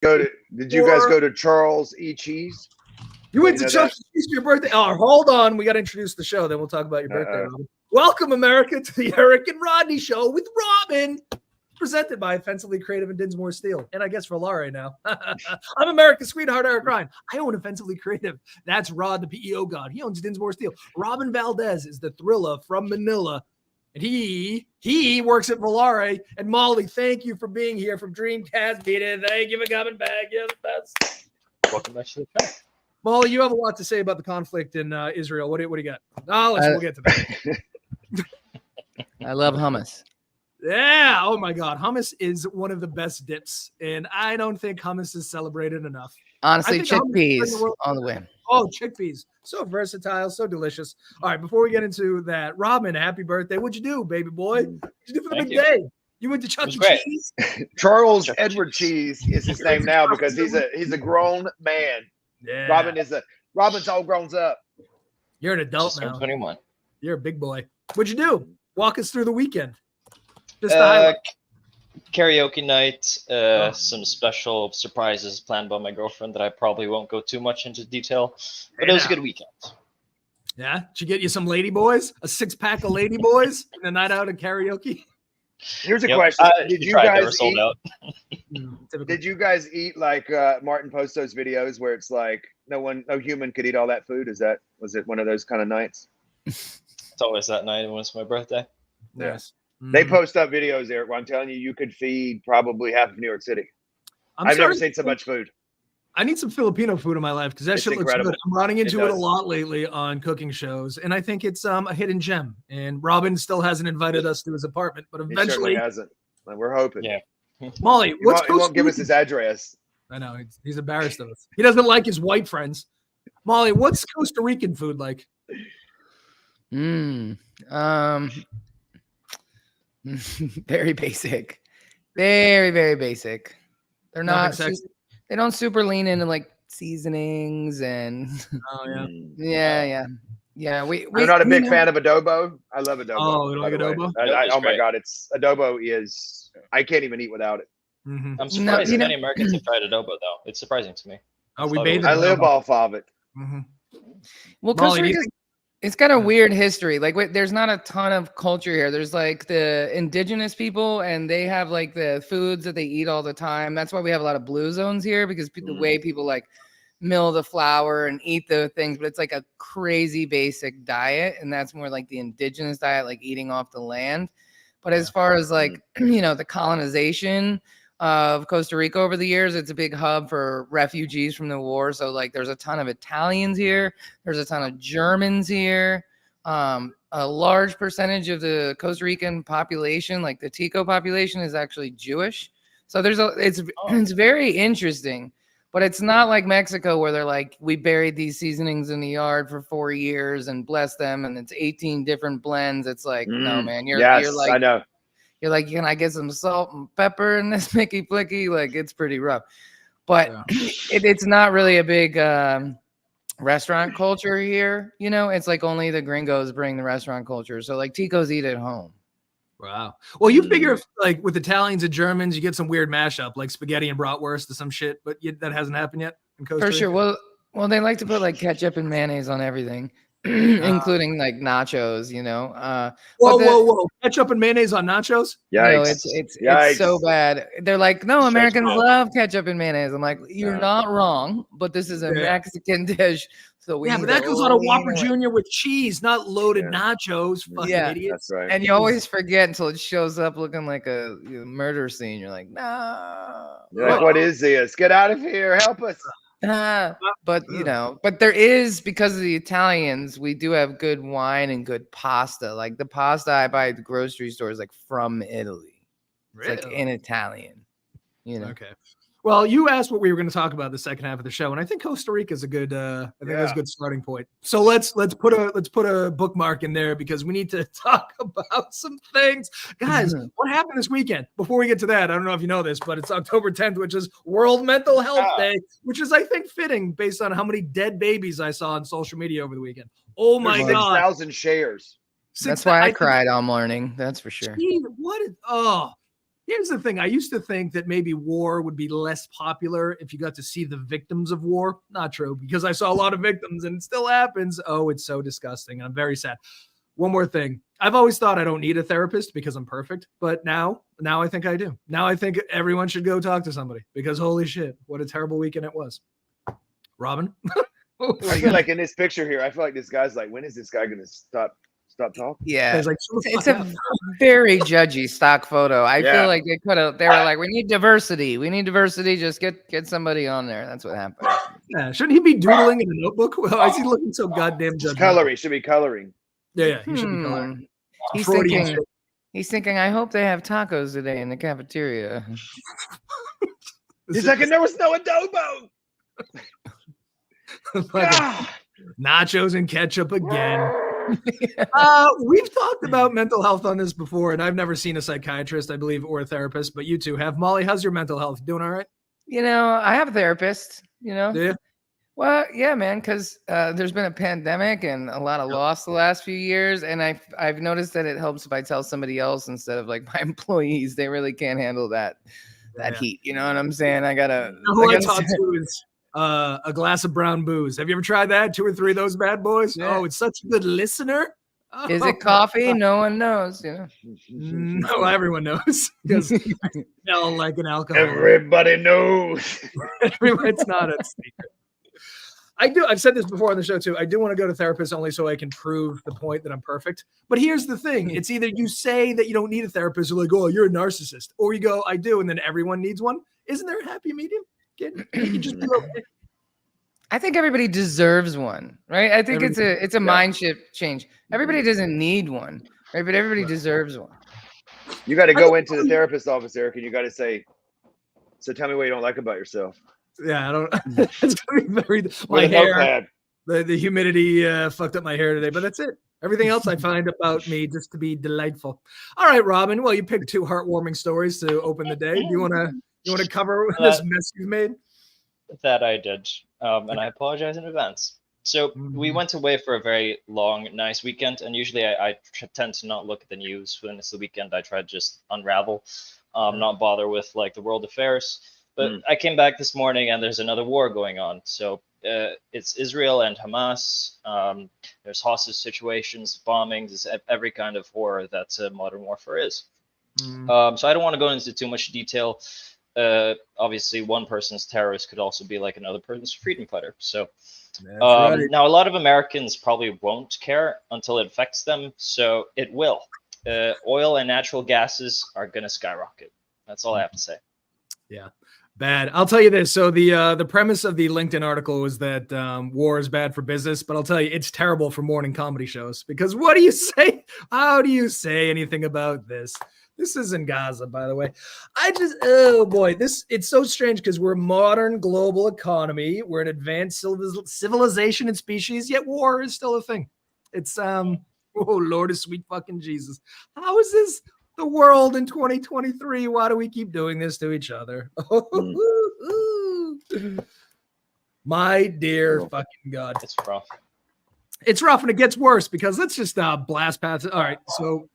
Did you guys go to Charles E. Cheese? You went to Chuck E. Cheese for your birthday? Oh, hold on. We got to introduce the show. Then we'll talk about your birthday, Robin. Welcome, America, to the Eric and Rodney Show with Robin. Presented by Offensively Creative and Dinsmore Steel. And I guess Volare now. I'm America's sweetheart, Eric Ryan. I own Offensively Creative. That's Rod, the PEO god. He owns Dinsmore Steel. Robin Valdez is the thriller from Manila. And he works at Volare. And Molly, thank you for being here from Dreamcast Media. Thank you for coming back. You're the best. Welcome back to the show. Molly, you have a lot to say about the conflict in Israel. What do you got? We'll get to that. I love hummus. Yeah. Oh my God. Hummus is one of the best dips. And I don't think hummus is celebrated enough. Honestly, chickpeas on the way. Oh, chickpeas. So versatile, so delicious. All right. Before we get into that, Robin, happy birthday. What'd you do, baby boy? What'd you do for the big day? You went to Chuck E. Cheese? Charles Edward Cheese is his name now because he's a grown man. Yeah. Robin's all grown up. You're an adult now. 21. You're a big boy. What'd you do? Walk us through the weekend. Just karaoke night, some special surprises planned by my girlfriend that I probably won't go too much into detail, but it was a good weekend. Yeah? Did you get you some lady boys? A 6-pack of lady boys and a night out of karaoke? Here's a question. Did you guys sold out. Did you guys eat like Martin posts those videos where it's like no human could eat all that food? Was it one of those kind of nights? It's always that night when it's my birthday. Yes. Mm-hmm. They post up videos, Eric, where I'm telling you could feed probably half of New York City. I've never seen so much food. I need some Filipino food in my life because that shit looks good. I'm running into it a lot lately on cooking shows, and I think it's a hidden gem. And Robin still hasn't invited us to his apartment, but eventually he hasn't. We're hoping. Yeah. Molly, he won't give us his address. I know he's embarrassed of us. He doesn't like his white friends. Molly, what's Costa Rican food like? Very basic, very, very basic. They're not they don't super lean into like seasonings and yeah. I'm not a big fan of adobo. I love adobo. Oh, you don't like adobo? Oh my God, adobo is I can't even eat without it. Mm-hmm. I'm surprised many Americans have tried adobo though. It's surprising to me. Oh, we bathe. I live off of it. Mm-hmm. Well, Costa Rica, it's got a weird history. Like, there's not a ton of culture here. There's like the indigenous people, and they have like the foods that they eat all the time. That's why we have a lot of blue zones here, because the way people like mill the flour and eat the things, but it's like a crazy basic diet, and that's more like the indigenous diet, like eating off the land. But as far as like, the colonization of Costa Rica over the years, it's a big hub for refugees from the war. So like there's a ton of Italians here. There's a ton of Germans here. A large percentage of the Costa Rican population, like the Tico population, is actually Jewish. So it's very interesting, but it's not like Mexico where they're like, we buried these seasonings in the yard for 4 years and bless them, and it's 18 different blends. It's like, no, man, you're like, I know. You're like, can I get some salt and pepper in this Mickey Flicky? Like, it's pretty rough. But it's not really a big restaurant culture here. It's like only the gringos bring the restaurant culture. So like Ticos eat at home. Wow. Well, you figure like with Italians and Germans, you get some weird mashup like spaghetti and bratwurst or some shit, but that hasn't happened yet in Costa Rica. For sure. Well, they like to put like ketchup and mayonnaise on everything. Including like nachos, Whoa! Ketchup and mayonnaise on nachos? Yeah, no, it's so bad. They're like, no, Americans love ketchup and mayonnaise. I'm like, you're not wrong, but this is a Mexican dish, so but that goes on a Whopper Jr. with cheese, not loaded nachos. Fucking idiots. That's right. And you always forget until it shows up looking like a murder scene. You're like, no. You're like, what is this? Get out of here! Help us! But there is, because of the Italians, we do have good wine and good pasta. Like the pasta I buy at the grocery store is like from Italy. It's like in Italian, Okay. Well, you asked what we were going to talk about the second half of the show, and I think Costa Rica is a good. That's a good starting point. So let's put a bookmark in there because we need to talk about some things, guys. What happened this weekend? Before we get to that, I don't know if you know this, but it's October 10th, which is World Mental Health Day, which is I think fitting based on how many dead babies I saw on social media over the weekend. Oh my God, 6,000 shares. That's why I cried all morning. That's for sure. What? Here's the thing. I used to think that maybe war would be less popular if you got to see the victims of war. Not true, because I saw a lot of victims and it still happens. Oh, it's so disgusting. I'm very sad. One more thing. I've always thought I don't need a therapist because I'm perfect, but now I think I do. Now I think everyone should go talk to somebody because holy shit, what a terrible weekend it was. Robin? I feel like in this picture here, I feel like this guy's like, when is this guy going to stop talking? Yeah, like, it's a very judgy stock photo. I feel like they were like, we need diversity. Just get somebody on there. That's what happened. Yeah, shouldn't he be doodling in a notebook? Well, why is he looking so goddamn judgy? Coloring, should be coloring. Yeah, he should be coloring. He's thinking, I hope they have tacos today in the cafeteria. He's like, there was no adobo. Nachos and ketchup again. We've talked about mental health on this before, and I've never seen a psychiatrist, I believe, or a therapist, but you two have. Molly, how's your mental health? Doing all right? I have a therapist, Do you? Well, yeah, man, because there's been a pandemic and a lot of loss the last few years, and I've noticed that it helps if I tell somebody else instead of like my employees. They really can't handle that heat. You know what I'm saying? I talk to is a glass of brown booze. Have you ever tried that? 2 or 3 of those bad boys? Yeah. Oh, it's such a good listener. Oh, is it coffee? No one knows. No, everyone knows because I smell like an alcoholic. Everybody knows. It's not a secret. I've said this before on the show too. I do want to go to therapists only so I can prove the point that I'm perfect. But here's the thing. It's either you say that you don't need a therapist or like, oh, you're a narcissist. Or you go, I do. And then everyone needs one. Isn't there a happy medium? You just be okay. I think everybody deserves one, right? I think it's a mind shift change. Everybody doesn't need one, right? But everybody deserves one. You got to go into the therapist's office, Eric, and you got to say, so tell me what you don't like about yourself. Yeah, I don't. It's gonna be very. My hair, the humidity fucked up my hair today, but that's it. Everything else I find about me just to be delightful. All right, Robin. Well, you picked 2 heartwarming stories to open the day. Do you want to cover this mess you've made? That I did, and I apologize in advance. So we went away for a very long, nice weekend, and usually I tend to not look at the news when it's the weekend. I try to just unravel, not bother with like the world affairs. But I came back this morning and there's another war going on. So it's Israel and Hamas. There's hostage situations, bombings, every kind of horror that modern warfare is. So I don't want to go into too much detail. Obviously, one person's terrorist could also be like another person's freedom fighter. So now a lot of Americans probably won't care until it affects them. So it will. Oil and natural gases are going to skyrocket. That's all I have to say. Yeah. Bad. I'll tell you this. So the premise of the LinkedIn article was that war is bad for business, but I'll tell you it's terrible for morning comedy shows because what do you say? How do you say anything about this? This is in Gaza, by the way. Oh boy, it's so strange because we're a modern global economy. We're an advanced civilization and species, yet war is still a thing. It's oh Lord of sweet fucking Jesus. How is this the world in 2023? Why do we keep doing this to each other? My dear fucking God. It's rough. It's rough, and it gets worse because let's just blast past it. All right, so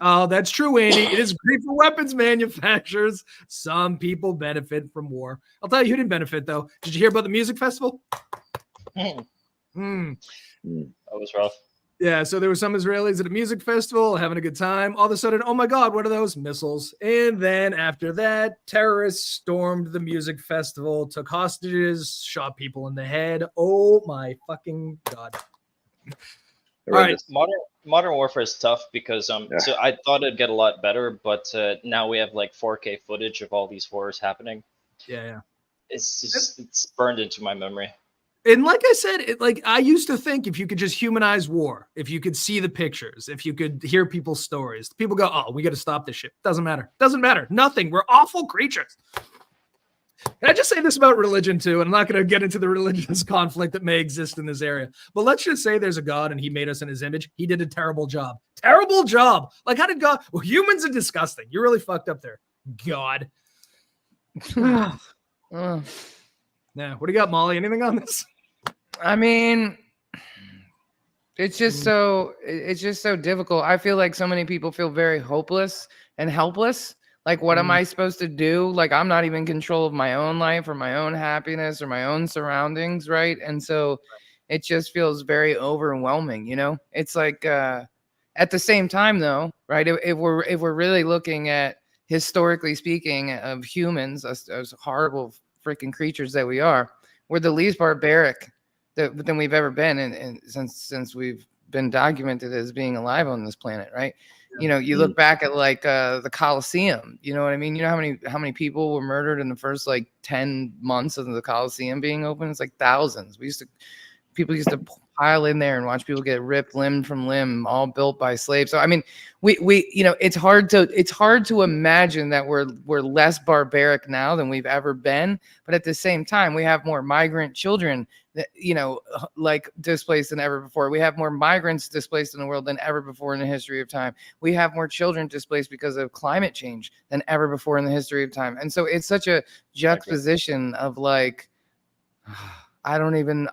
that's true, Andy. It is great for weapons manufacturers. Some people benefit from war. I'll tell you who didn't benefit, though. Did you hear about the music festival? That was rough. Yeah, so there were some Israelis at a music festival having a good time. All of a sudden, oh my God, what are those? Missiles. And then after that, terrorists stormed the music festival, took hostages, shot people in the head. Oh my fucking God. All right. Modern warfare is tough because so I thought it'd get a lot better, but now we have like 4K footage of all these horrors happening. Yeah. It's burned into my memory. And like I said, I used to think if you could just humanize war, if you could see the pictures, if you could hear people's stories, people go, oh, we got to stop this shit. Doesn't matter. Nothing. We're awful creatures. Can I just say this about religion too? And I'm not going to get into the religious conflict that may exist in this area, but let's just say there's a God and he made us in his image. He did a terrible job. Terrible job. Like how did God? Well, humans are disgusting. You're really fucked up there. God. Now, what do you got, Molly? Anything on this? I mean, it's just so difficult. I feel like so many people feel very hopeless and helpless. Like, what am I supposed to do? Like, I'm not even in control of my own life or my own happiness or my own surroundings, right? And so it just feels very overwhelming, you know? It's like at the same time though, right? If we're really looking at, historically speaking, of humans as horrible freaking creatures that we are, we're the least barbaric than we've ever been and since we've been documented as being alive on this planet, right? You know, you look back at like the Colosseum, you know what I mean? You know how many people were murdered in the first like 10 months of the Colosseum being open? It's like thousands. People used to pile in there and watch people get ripped limb from limb, all built by slaves. So I mean, we you know, it's hard to imagine that we're less barbaric now than we've ever been. But at the same time, we have more migrant children that, you know, like displaced than ever before. We have more migrants displaced in the world than ever before in the history of time. We have more children displaced because of climate change than ever before in the history of time. And so it's such a juxtaposition of like, I don't even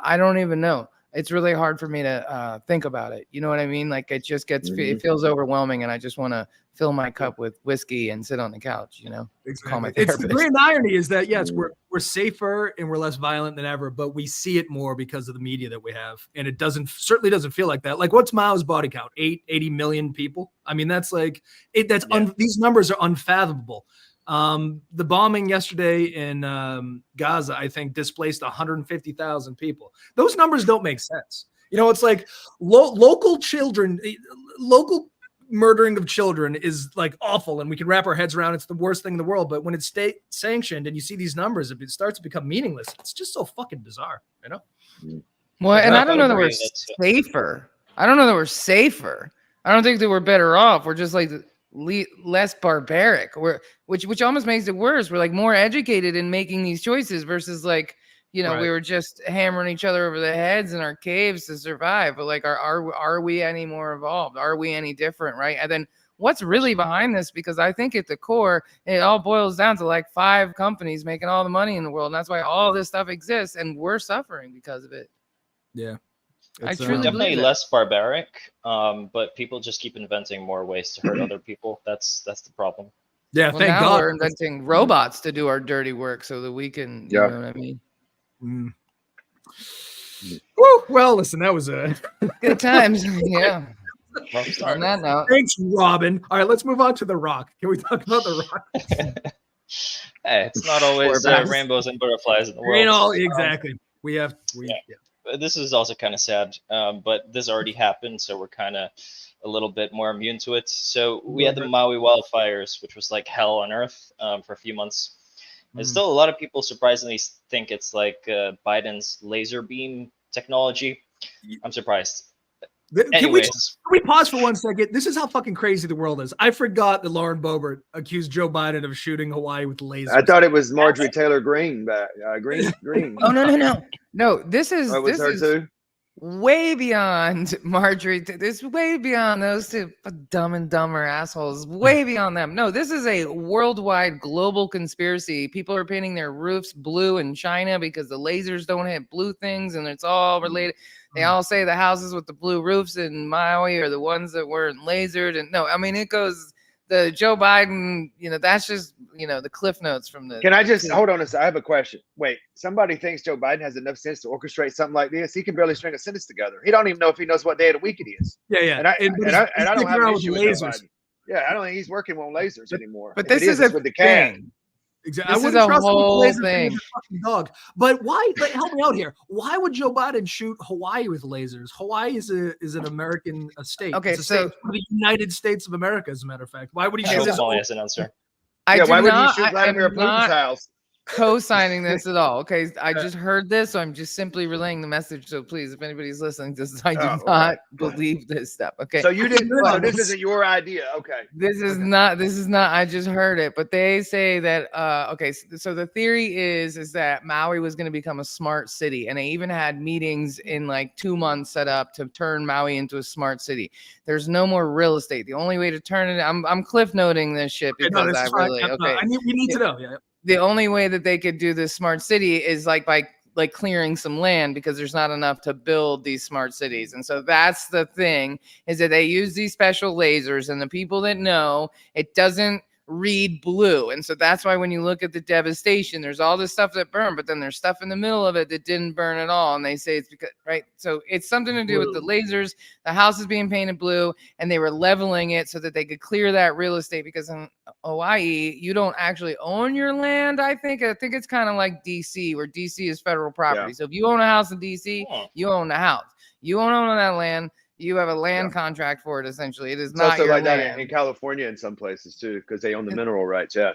know. It's really hard for me to think about it. You know what I mean? Like it just it feels overwhelming, and I just want to fill my cup with whiskey and sit on the couch. You know, call my therapist. It's the great irony is that yes, we're safer and we're less violent than ever, but we see it more because of the media that we have, and it certainly doesn't feel like that. Like, what's Mao's body count? 80 million people. I mean, that's like it. These numbers are unfathomable. The bombing yesterday in Gaza, I think, displaced 150,000 people. Those numbers don't make sense. You know, it's like local murdering of children is like awful, and we can wrap our heads around it's the worst thing in the world. But when it's state sanctioned and you see these numbers, it starts to become meaningless. It's just so fucking bizarre, you know? Well, and I don't know that we're safer. I don't know that we're safer. I don't think that we're better off. We're just like less barbaric, which almost makes it worse. We're like more educated in making these choices versus like, you know, we were just hammering each other over the heads in our caves to survive. But like, are we any more evolved? Are we any different? Right. And then what's really behind this? Because I think at the core, it all boils down to like 5 companies making all the money in the world. And that's why all this stuff exists, and we're suffering because of it. Yeah. I truly definitely less barbaric, but people just keep inventing more ways to hurt other people. That's the problem. Yeah, well, thank God. We're inventing robots to do our dirty work so that we can, you know what I mean? Woo, well, listen, that was good times. Yeah. On that note. Thanks, Robin. All right, let's move on to The Rock. Can we talk about The Rock? Hey, it's not always rainbows and butterflies in the world. Exactly. Yeah. This is also kind of sad, but this already happened, so we're kind of a little bit more immune to it. So we had the Maui wildfires, which was like hell on earth for a few months. And still a lot of people surprisingly think it's like Biden's laser beam technology. I'm surprised. Can we pause for 1 second? This is how fucking crazy the world is. I forgot that Lauren Boebert accused Joe Biden of shooting Hawaii with lasers. I thought it was Marjorie Taylor Greene. Greene. Oh, no. This is too? Way beyond Marjorie. This is way beyond those two Dumb and Dumber assholes. Way beyond them. No, this is a worldwide global conspiracy. People are painting their roofs blue in China because the lasers don't hit blue things, and it's all related. They all say the houses with the blue roofs in Maui are the ones that weren't lasered. And no, I mean, it goes the Joe Biden, you know, that's just, you know, the cliff notes from the. Can I just hold on a second? I have a question. Wait, somebody thinks Joe Biden has enough sense to orchestrate something like this? He can barely string a sentence together. He don't even know if he knows what day of the week it is. Yeah. And I don't have an issue with lasers. Yeah, I don't think he's working on lasers anymore. But this is with the thing. Exactly. This is a whole thing. Dog. But why? But help me out here. Why would Joe Biden shoot Hawaii with lasers? Hawaii is an American state. Okay, it's a state of the United States of America, as a matter of fact. Why would he shoot? Molly as an answer. Why would he shoot Vladimir Putin's house? Co-signing this at all. Okay, I just heard this, so I'm just simply relaying the message. So please, if anybody's listening, I do not believe this stuff. Okay. So you didn't. So this isn't your idea. Okay. This is not. I just heard it, but they say that. Okay. So the theory is that Maui was going to become a smart city, and they even had meetings in like 2 months set up to turn Maui into a smart city. There's no more real estate. The only way to turn it. I'm cliff noting this shit because we need to know. Yeah. The only way that they could do this smart city is like by clearing some land, because there's not enough to build these smart cities. And so that's the thing, is that they use these special lasers, and the people that know, it doesn't read blue. And so that's why when you look at the devastation, there's all this stuff that burned, but then there's stuff in the middle of it that didn't burn at all. And they say it's because, right? So it's something to do with the lasers. The house is being painted blue, and they were leveling it so that they could clear that real estate, because in Hawaii, you don't actually own your land. I think it's kind of like DC, where DC is federal property. Yeah. So if you own a house in DC, you own the house. You don't own that land. You have a land contract for it, essentially. It is not also your like land. That in California in some places too, because they own the mineral rights. Yeah.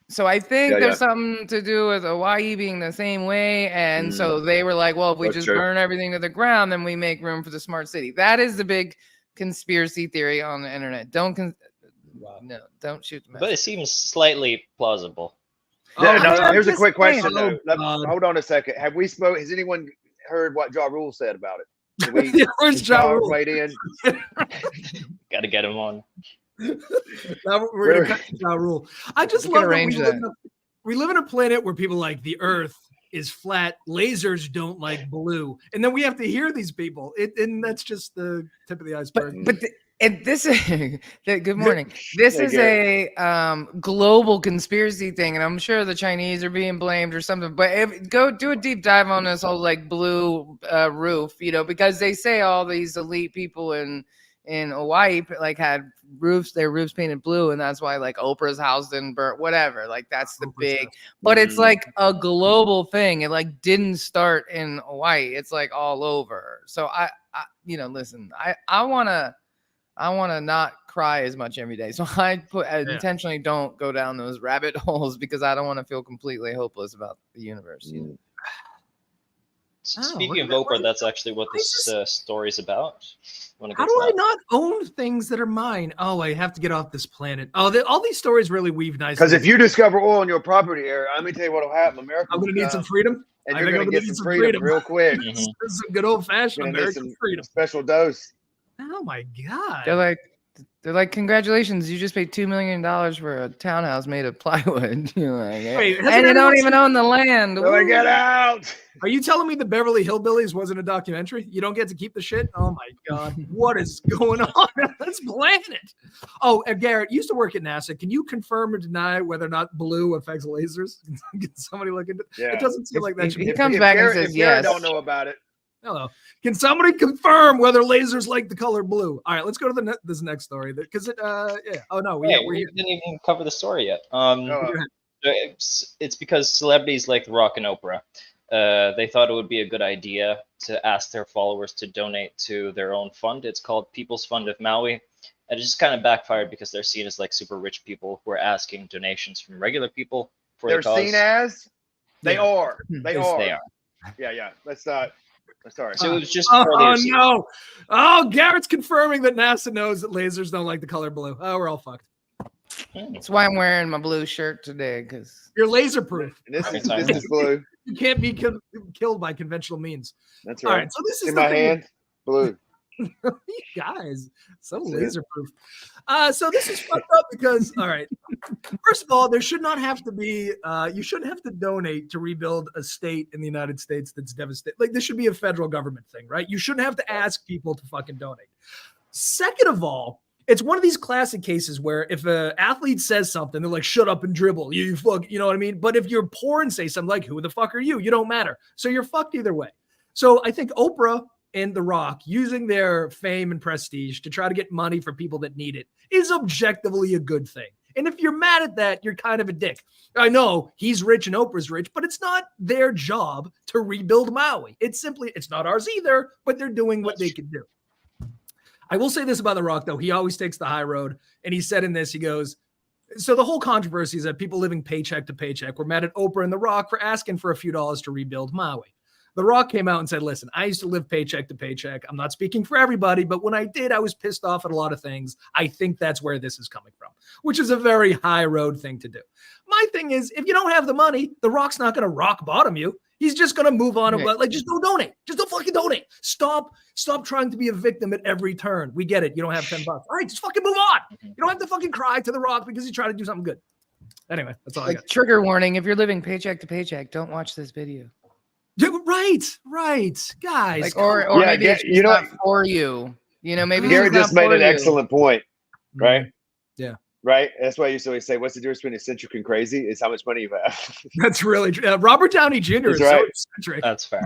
So I think there's something to do with Hawaii being the same way. And so they were like, well, if we just burn everything to the ground, then we make room for the smart city. That is the big conspiracy theory on the internet. Don't shoot the messenger. But it seems slightly plausible. Here's a quick question though. Hold on a second. Has anyone heard what Ja Rule said about it? Where's Ja Rule? Right in. Got to get him on. Now we're gonna cut Ja Rule. I just love that we live in a planet where people like the Earth is flat, lasers don't like blue, and then we have to hear these people. And that's just the tip of the iceberg. And this is good morning. This is a global conspiracy thing, and I'm sure the Chinese are being blamed or something. But go do a deep dive on this whole like blue roof, because they say all these elite people in Hawaii like had their roofs painted blue, and that's why like Oprah's house didn't burn, whatever. Like that's the big, but it's like a global thing. It like didn't start in Hawaii. It's like all over. So I listen, I want to not cry as much every day. So I intentionally don't go down those rabbit holes, because I don't want to feel completely hopeless about the universe. Speaking of Oprah, that's actually what this story's about. How do I not own things that are mine? Oh, I have to get off this planet. Oh, all these stories really weave nicely. Because if you discover oil in your property area, let me tell you what will happen. America, I'm going to need some freedom. And you're going to get some freedom real quick. This is a good old-fashioned American freedom. Special dose. Oh my God! They're like, congratulations! You just paid $2 million for a townhouse made of plywood. You're like, and you don't even own the land. Get out! Are you telling me the Beverly Hillbillies wasn't a documentary? You don't get to keep the shit? Oh my God! What is going on on this planet? Oh, Garrett used to work at NASA. Can you confirm or deny whether or not blue affects lasers? Can somebody look into it? Yeah. It doesn't seem like that. He comes back and says yes. I don't know about it. Hello. Can somebody confirm whether lasers like the color blue? All right, let's go to this next story because it. Yeah. Oh no, we didn't even cover the story yet. It's because celebrities like The Rock and Oprah, they thought it would be a good idea to ask their followers to donate to their own fund. It's called People's Fund of Maui, and it just kind of backfired because they're seen as like super rich people who are asking donations from regular people for the cause. They're seen as. They are. They are. Yeah. Let's not. Sorry. So it was just. No! Oh, Garrett's confirming that NASA knows that lasers don't like the color blue. Oh, we're all fucked. That's why I'm wearing my blue shirt today, because you're laser proof. This is blue. You can't be killed by conventional means. That's right. All right. So this is in my hand. Blue. You guys, so laser proof. So this is fucked up because, all right, first of all, there should not have to be, you shouldn't have to donate to rebuild a state in the United States that's devastated. Like, this should be a federal government thing, right? You shouldn't have to ask people to fucking donate. Second of all, it's one of these classic cases where if an athlete says something, they're like, shut up and dribble. You fuck, you know what I mean? But if you're poor and say something like, who the fuck are you? You don't matter. So you're fucked either way. So I think Oprah and The Rock using their fame and prestige to try to get money for people that need it is objectively a good thing. And if you're mad at that, you're kind of a dick. I know he's rich and Oprah's rich, but it's not their job to rebuild Maui. It's not ours either, but they're doing what they can do. I will say this about The Rock, though. He always takes the high road. And he said in this, he goes, so the whole controversy is that people living paycheck to paycheck were mad at Oprah and The Rock for asking for a few dollars to rebuild Maui. The Rock came out and said, listen, I used to live paycheck to paycheck. I'm not speaking for everybody, but when I did, I was pissed off at a lot of things. I think that's where this is coming from, which is a very high road thing to do. My thing is, if you don't have the money, The Rock's not going to rock bottom you. He's just going to move on and like, just don't donate. Just don't fucking donate. Stop trying to be a victim at every turn. We get it. You don't have $10. All right, just fucking move on. You don't have to fucking cry to The Rock because he's trying to do something good. Anyway, that's all I got. Trigger warning. If you're living paycheck to paycheck, don't watch this video. Right, guys. Like, or maybe it's not for you. You know, maybe Garrett just made an excellent point, right? Yeah. Right? That's why I used to always say, what's the difference between eccentric and crazy? Is how much money you have. That's really true. Robert Downey Jr. is right. so eccentric. That's fair.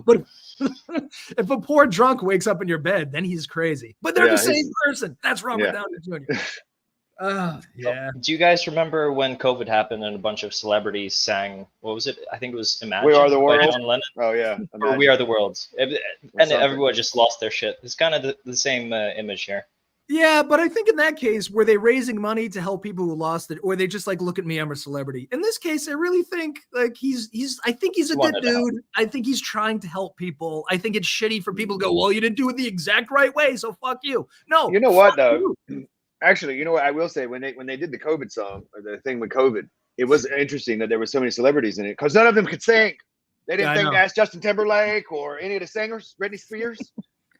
But if a poor drunk wakes up in your bed, then he's crazy. But they're the same person. That's Robert Downey Jr. Yeah. Do you guys remember when COVID happened and a bunch of celebrities sang, what was it? I think it was Imagine. We Are the World. By John Lennon. Oh, yeah. Or We Are the World. And everyone just lost their shit. It's kind of the same image here. Yeah, but I think in that case, were they raising money to help people who lost it, or they just like, look at me, I'm a celebrity? In this case, I really think like I think he's a good dude. I think he's trying to help people. I think it's shitty for people to go, well, you didn't do it the exact right way, so fuck you. No, you know what though? Actually, you know what I will say, when they did the COVID song or the thing with COVID, it was interesting that there were so many celebrities in it because none of them could sing. They didn't think ask Justin Timberlake or any of the singers, Britney Spears.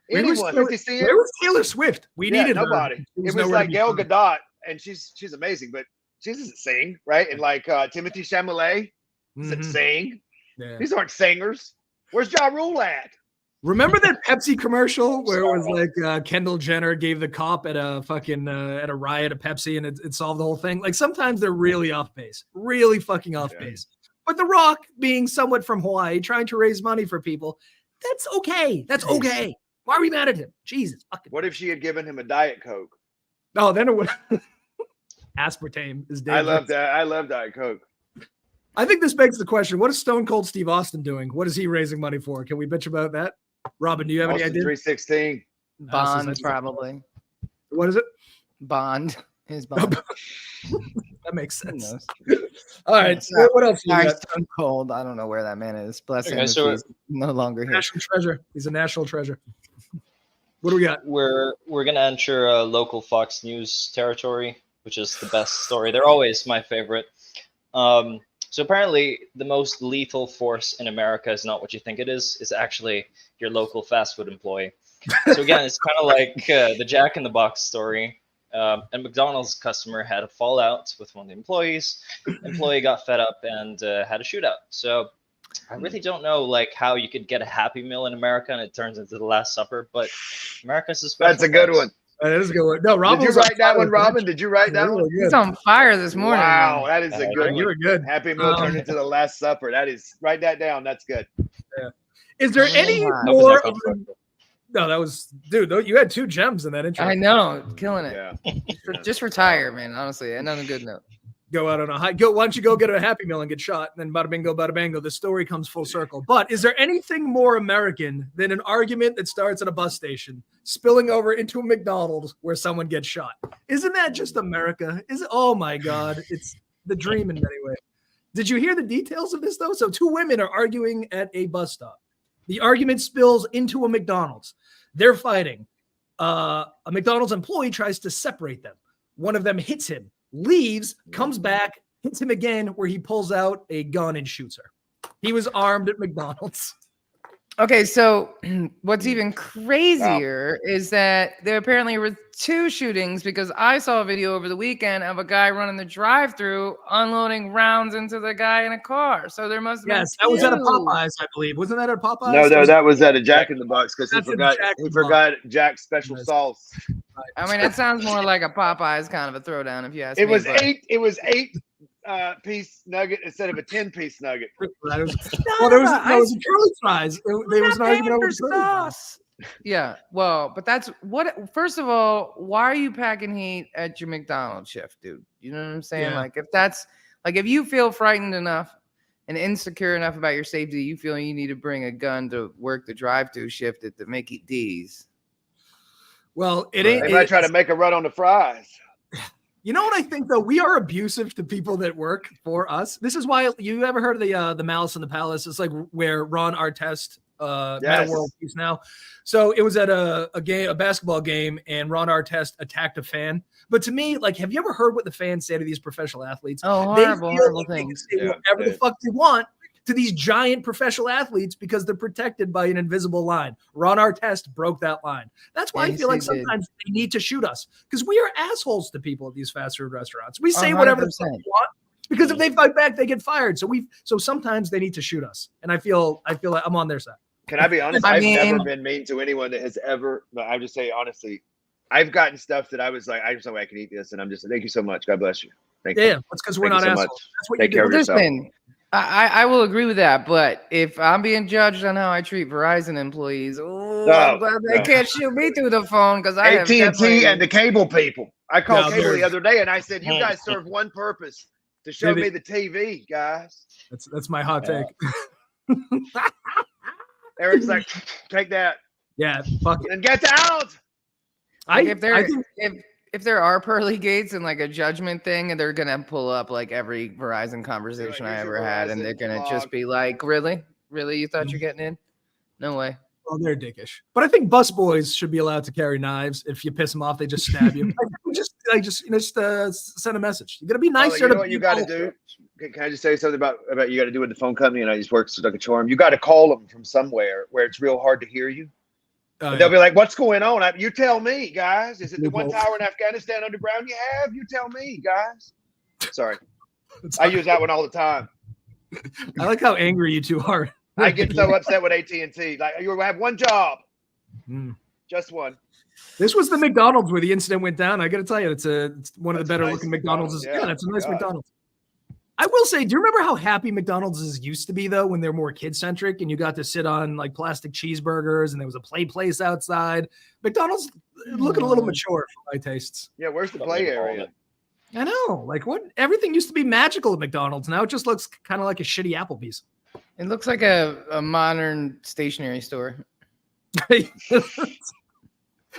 Anyone, 50 Cent. Where was Taylor Swift? We needed nobody. It was like Gal Gadot, and she's amazing, but she doesn't sing, right? And like Timothy Chalamet doesn't sing. Yeah. These aren't singers. Where's Ja Rule at? Remember that Pepsi commercial where it was like Kendall Jenner gave the cop at a fucking at a riot of Pepsi and it solved the whole thing? Like sometimes they're really off base, really fucking off base. But The Rock, being somewhat from Hawaii, trying to raise money for people, that's okay. That's okay. Why are we mad at him? Jesus. What if she had given him a Diet Coke? Oh, then it would. Aspartame is dangerous. I love that. I love Diet Coke. I think this begs the question: what is Stone Cold Steve Austin doing? What is he raising money for? Can we bitch about that? Robin, do you have any idea? 316. Bond, probably. What is it? Bond. His bond. That makes sense. All right. So what else? Stone Cold. I don't know where that man is. Bless him. So he's no longer here. National treasure. He's a national treasure. What do we got? We're gonna enter a local Fox News territory, which is the best story. They're always my favorite. So apparently, the most lethal force in America is not what you think it is. It's actually your local fast food employee. So again, it's kind of like the Jack in the Box story. A McDonald's customer had a fallout with one of the employees. Employee got fed up and had a shootout. So I really don't know like how you could get a Happy Meal in America and it turns into the Last Supper, but America's a special. That's a good one. That is a good one. No, Robin, did you write that one, Robin? Did you write that one? He's on fire this morning. Wow, that is a good one. You were good. Happy Meal turned into the Last Supper. That is, write that down. That's good. Yeah. Is there any more? No, that was, dude, you had 2 gems in that intro. I know, killing it. Yeah. Just retire, man. Honestly, another good note. Go out on a high. Why don't you go get a Happy Meal and get shot? And then bada bingo, bada bango. The story comes full circle. But is there anything more American than an argument that starts at a bus station, spilling over into a McDonald's where someone gets shot? Isn't that just America? Oh my God, it's the dream in many ways. Did you hear the details of this though? So 2 women are arguing at a bus stop. The argument spills into a McDonald's. They're fighting. A McDonald's employee tries to separate them. One of them hits him, leaves, comes back, hits him again, where he pulls out a gun and shoots her. He was armed at McDonald's. Okay, so what's even crazier is that there apparently were 2 shootings because I saw a video over the weekend of a guy running the drive-through unloading rounds into the guy in a car. So there must have been that was at a Popeyes, I believe. Wasn't that at Popeyes? No, that was at a Jack in the Box because he forgot Jack's special sauce. I mean, it sounds more like a Popeyes kind of a throwdown if you ask me. It was 8 piece nugget instead of a 10-piece nugget. There was a curly fries. There was not even over sauce. Yeah, well, but that's what. First of all, why are you packing heat at your McDonald's shift, dude? You know what I'm saying? Yeah. Like, if you feel frightened enough and insecure enough about your safety, you feel you need to bring a gun to work the drive-through shift at the Mickey D's. Well, it ain't. They might try to make a run on the fries. You know what I think though? We are abusive to people that work for us. This is why you ever heard of the Malice in the Palace? It's like where Ron Artest Meta World Peace now. So it was at a basketball game, and Ron Artest attacked a fan. But to me, like, have you ever heard what the fans say to these professional athletes? Oh, horrible things. They say whatever the fuck they want to these giant professional athletes because they're protected by an invisible line. Ron Artest broke that line. That's why I feel like sometimes they need to shoot us because we are assholes to people at these fast food restaurants. We say 100%. Whatever the fuck we want because if they fight back, they get fired. So sometimes they need to shoot us, and I feel like I'm on their side. Can I be honest? I've never been mean to anyone that has ever. I'll just say honestly, I've gotten stuff that I was like, I just know I can eat this, and I'm just thank you so much. God bless you. Thank you. Yeah, that's because we're not assholes. That's what you do. Listen, I will agree with that, but if I'm being judged on how I treat Verizon employees, I'm glad they can't shoot me through the phone because I have AT&T and the cable people. I called cable the other day and I said, "You guys serve one purpose: to show me the TV, guys." That's my hot take. Eric's like, "Take that." Yeah, fuck it and get out. If there are pearly gates and like a judgment thing, and they're gonna pull up like every Verizon conversation I ever had, and they're gonna just be like, "Really, you thought you're getting in? No way." Well, they're dickish, but I think bus boys should be allowed to carry knives. If you piss them off, they just stab you. just send a message. You gotta be nicer. You know what you got to do? Can I just say something about you got to do with the phone company? And I just work like a charm. You got to call them from somewhere where it's real hard to hear you. They'll be like, "What's going on? You tell me, guys. Is it the one tower in Afghanistan underground you have? You tell me, guys." Sorry. I use that one all the time. I like how angry you two are. I get so upset with AT&T. Like, you have one job. Just one. This was the McDonald's where the incident went down. I got to tell you, it's one of the better looking McDonald's. Yeah, that's a nice McDonald's. I will say, do you remember how happy McDonald's used to be, though, when they're more kid-centric and you got to sit on, like, plastic cheeseburgers and there was a play place outside? McDonald's looking a little mature for my tastes. Yeah, where's the play area? I know. Like, what? Everything used to be magical at McDonald's. Now it just looks kind of like a shitty Applebee's. It looks like a modern stationery store. It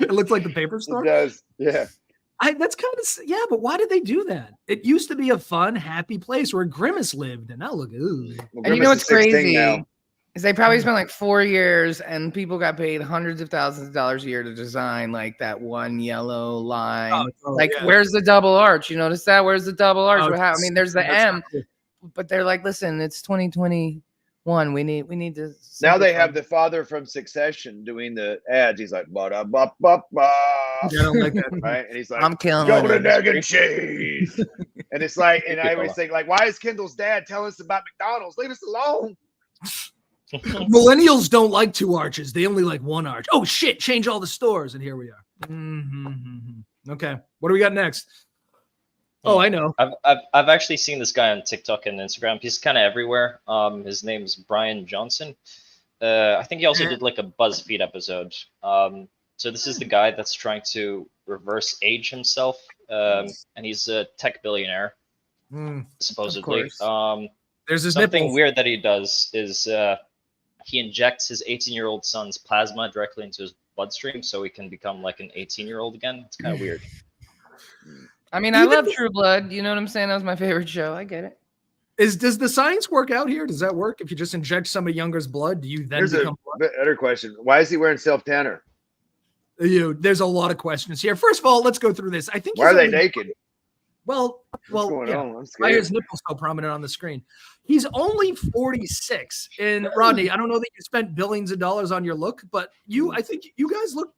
looks like the paper store? It does, yeah. That's kind of but why did they do that? It used to be a fun, happy place where Grimace lived, and now look. Well, and you know what's crazy is they probably spent like 4 years, and people got paid hundreds of thousands of dollars a year to design like that one yellow line. Where's the double arch? You notice that? Where's the double arch? I mean, there's the M, but they're like, listen, it's 2021. We need to. Now they have the father from Succession doing the ads. He's like, ba ba ba ba. I don't like that, right? And he's like, "I'm killing golden egg and cheese." And it's like, and I always think, like, why is Kendall's dad telling us about McDonald's? Leave us alone. Millennials don't like 2 arches; they only like 1 arch. Oh shit! Change all the stores, and here we are. Okay, what do we got next? Oh, I know. I've actually seen this guy on TikTok and Instagram. He's kind of everywhere. His name's Bryant Johnson. I think he also did like a BuzzFeed episode. So this is the guy that's trying to reverse age himself, and he's a tech billionaire, supposedly. There's this something weird that he does is he injects his 18-year-old son's plasma directly into his bloodstream, so he can become like an 18-year-old again. It's kind of weird. I mean, I love True Blood. You know what I'm saying? That was my favorite show. I get it. Does the science work out here? Does that work? If you just inject somebody younger's blood, do you then become blood? Better question. Why is he wearing self-tanner? There's a lot of questions here. First of all, let's go through this. I think. Why are they naked? Well, why is nipple so prominent on the screen? He's only 46. And Rodney, I don't know that you spent billions of dollars on your look, but I think you guys look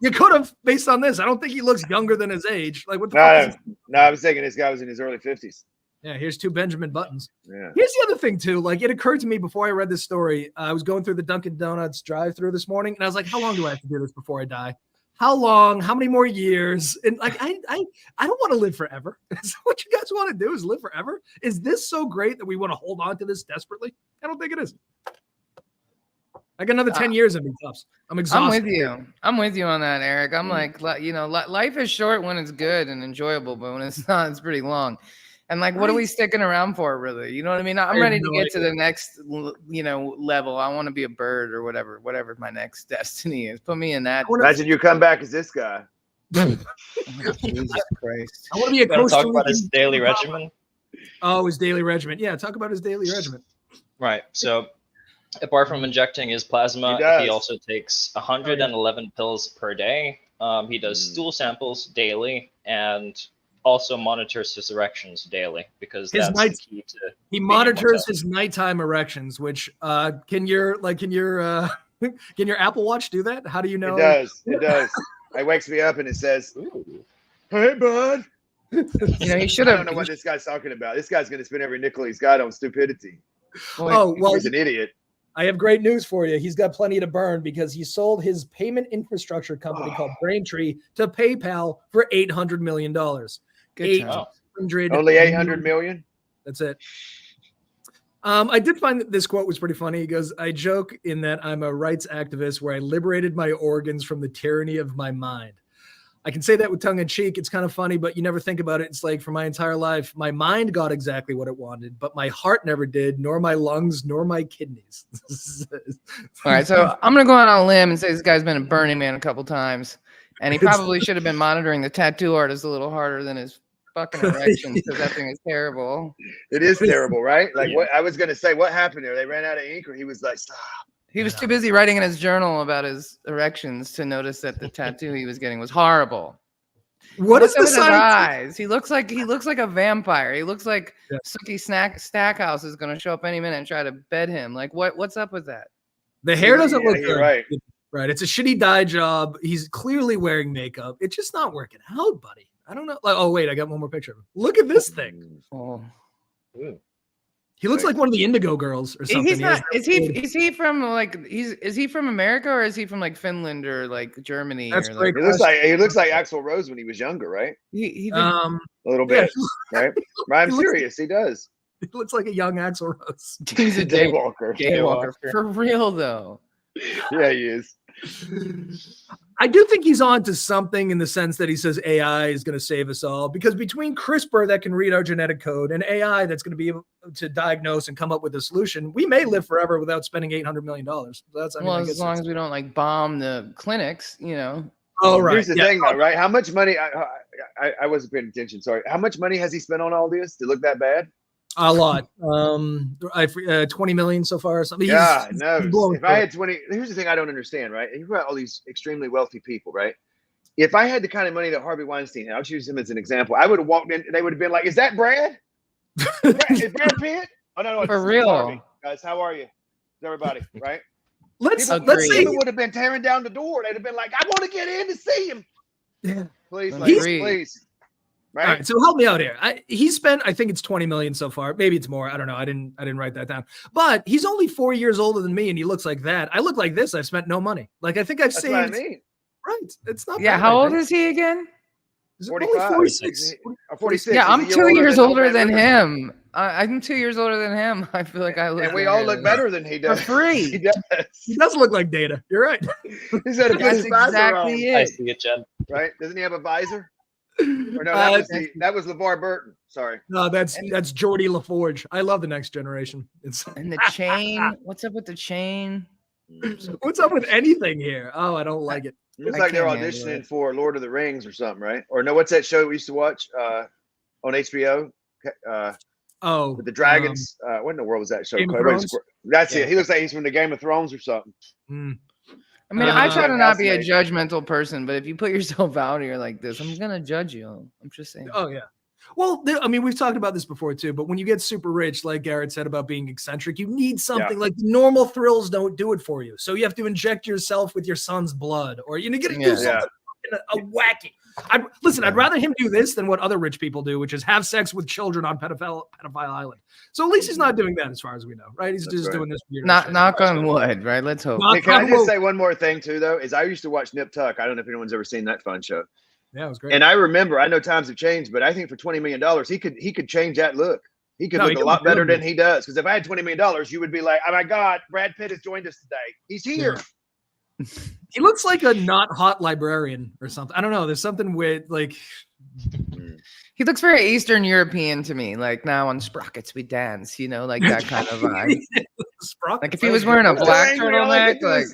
you could have based on this. I don't think he looks younger than his age. Like what the fuck? No, I was thinking this guy was in his early 50s. Yeah, here's 2 Benjamin Buttons. Yeah. Here's the other thing too. Like it occurred to me before I read this story. I was going through the Dunkin' Donuts drive-through this morning, and I was like, "How long do I have to do this before I die? How long? How many more years?" And like, I don't want to live forever. Is that what you guys want to do? Is live forever? Is this so great that we want to hold on to this desperately? I don't think it is. I got another 10 years of me, Tubbs. I'm exhausted. I'm with you on that, Eric. I'm like, life is short when it's good and enjoyable, but when it's not, it's pretty long. And like, what are we sticking around for, really? You know what I mean? I'm ready to get to the next, level. I want to be a bird or whatever my next destiny is. Put me in that. Imagine you come back as this guy. Jesus Christ! I want to be a Costa Rican. Talk about his daily regimen. Oh, his daily regimen. Yeah, talk about his daily regimen. Right. So, apart from injecting his plasma, he also takes 111 pills per day. He does stool samples daily and also monitors his erections daily because that's the key to. He monitors his nighttime erections, which can your Apple Watch do that? How do you know? It does. It wakes me up and it says, "Hey, bud." He should have. I don't know what this guy's talking about. This guy's going to spend every nickel he's got on stupidity. He's an idiot. I have great news for you. He's got plenty to burn because he sold his payment infrastructure company called Braintree to PayPal for $800 million. Good job. Only 800 million. That's it. I did find that this quote was pretty funny. He goes, "I joke in that I'm a rights activist where I liberated my organs from the tyranny of my mind. I can say that with tongue in cheek. It's kind of funny, but you never think about it. It's like for my entire life, my mind got exactly what it wanted, but my heart never did, nor my lungs, nor my kidneys." All right, so I'm going to go out on a limb and say this guy's been a Burning Man a couple times, and he probably should have been monitoring the tattoo artist a little harder than his fucking erections, because that thing is terrible. It is terrible, right? Like what I was going to say, what happened there? They ran out of ink, or he was like, stop. He was too busy writing in his journal about his erections to notice that the tattoo he was getting was horrible. What is the eyes? He looks like a vampire. He looks like Sookie Stackhouse is going to show up any minute and try to bed him. Like what's up with that? The hair doesn't look good. Right. Right. It's a shitty dye job. He's clearly wearing makeup. It's just not working out, buddy. I don't know. Like, oh wait, I got one more picture. Look at this thing. Oh. He looks like one of the Indigo Girls or something. He's not. Is he from is he from America, or is he from like Finland or like Germany? That's or great. Like, he looks like Axl Rose when he was younger, right? A little bit, right? I'm serious. He does. He looks like a young Axl Rose. He's a daywalker. Daywalker for real though. Yeah, he is. I do think he's on to something in the sense that he says AI is going to save us all, because between CRISPR that can read our genetic code and AI that's going to be able to diagnose and come up with a solution, we may live forever without spending $800 million. That's, as long as we don't like bomb the clinics, you know. Oh, right. Here's the thing though, right? How much money, I wasn't paying attention, sorry. How much money has he spent on all this to look that bad? A lot. 20 million so far or something. Yeah, no. If I had 20, here's the thing I don't understand, right? You've got all these extremely wealthy people, right? If I had the kind of money that Harvey Weinstein had, I'll choose him as an example. I would have walked in, they would have been like, "Is that Brad? Is Brad Pitt?" Oh no, for real, Harvey. Guys. How are you, everybody? Right? Let's say people would have been tearing down the door. They'd have been like, "I want to get in to see him." Yeah, please, please. Right. All right, so help me out here. He spent, I think it's 20 million so far. Maybe it's more. I don't know. I didn't write that down. But he's only 4 years older than me, and he looks like that. I look like this. I've spent no money. Like I think I've saved. That's what I mean. Right. It's not. Yeah. bad, How old is he again? Is it 45. 46. 46. Yeah, I'm 2 years older than him. I'm 2 years older than him. I feel like I look. And we all look better than he does. For free. He does. He does look like Data. You're right. He's got a That's exactly it. I see it, Jen. Right? Doesn't he have a visor? Or no, that was LeVar Burton. Sorry. No, that's Geordie LaForge. I love the Next Generation. And the chain. What's up with the chain? What's up with anything here? Oh, I don't like it. It's like they're auditioning for Lord of the Rings or something, right? Or no, what's that show we used to watch on HBO? With the dragons. What in the world was that show? That's it. He looks like he's from the Game of Thrones or something. I mean, I try to not be a judgmental person, but if you put yourself out here like this, I'm gonna judge you. I'm just saying. Oh yeah. Well, I mean, we've talked about this before too, but when you get super rich, like Garrett said about being eccentric, you need something like normal thrills don't do it for you. So you have to inject yourself with your son's blood, or you get to do something wacky. I'd rather him do this than what other rich people do, which is have sex with children on pedophile island. So at least he's not doing that, as far as we know, right? He's just doing this. Knock on wood, right? Let's hope. Hey, can I just say one more thing too, though? Is I used to watch Nip Tuck. I don't know if anyone's ever seen that fun show. Yeah, it was great. And I remember, I know times have changed, but I think for $20 million, he could change that look. He could look a lot better than he does. Because if I had $20 million, you would be like, "Oh my God, Brad Pitt has joined us today. He's here." Yeah. He looks like a not hot librarian or something. I don't know. There's something with like. He looks very Eastern European to me. Like now on Sprockets we dance, you know, like that kind of vibe. Like if he was wearing a black turtleneck, like.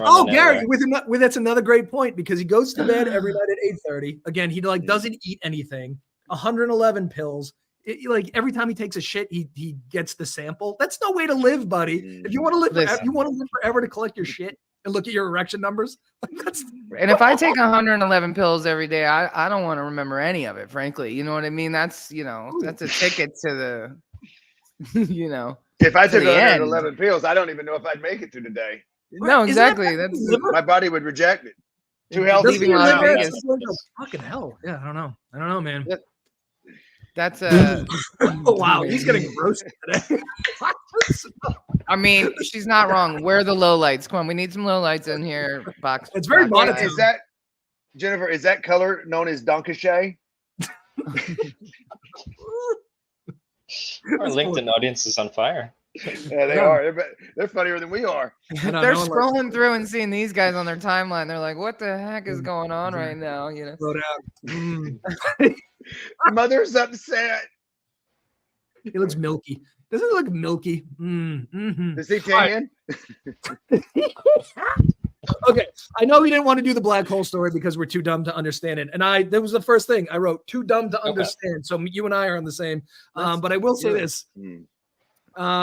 Oh, Garrett, with that's another great point, because he goes to bed every night at 8:30. Again, he doesn't eat anything. 111 pills. Like every time he takes a shit, he gets the sample. That's no way to live, buddy. If you want to live forever to collect your shit and look at your erection numbers. And if I take 111 pills every day, I don't want to remember any of it, frankly. You know what I mean? That's that's a ticket to the, If I took 111 pills, I don't even know if I'd make it through the day. No, exactly. That's my body would reject it. Too healthy. Fucking hell. Yeah, I don't know, man. That's oh wow, he's getting roasted today. I mean, she's not wrong. Where are the lowlights? Come on, we need some lowlights in here. Box. It's very monotone. Is that Jennifer? Is that color known as Donkachet? Our LinkedIn audience is on fire. Yeah, they are. They're funnier than we are. They're scrolling through and seeing these guys on their timeline. They're like, "What the heck is going on right now?" You know. Slow down. Mother's upset. He looks milky. Doesn't it look milky? Is he tan? Okay, I know we didn't want to do the black hole story because we're too dumb to understand it, and that was the first thing I wrote. Too dumb to understand. So you and I are on the same. But I will say this.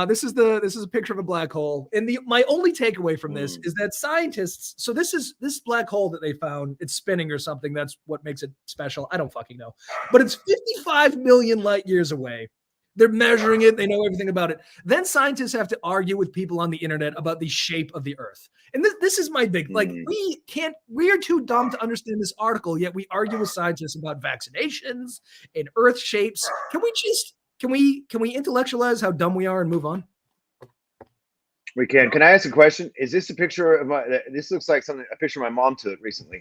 This is a picture of a black hole, and my only takeaway from this is that scientists. So this black hole that they found. It's spinning or something. That's what makes it special. I don't fucking know, but it's 55 million light years away. They're measuring it. They know everything about it. Then scientists have to argue with people on the internet about the shape of the Earth. And this is my big, we are too dumb to understand this article, yet we argue with scientists about vaccinations and Earth shapes. Can we intellectualize how dumb we are and move on? We can. Can I ask a question? Is this a picture of this looks like a picture my mom took recently.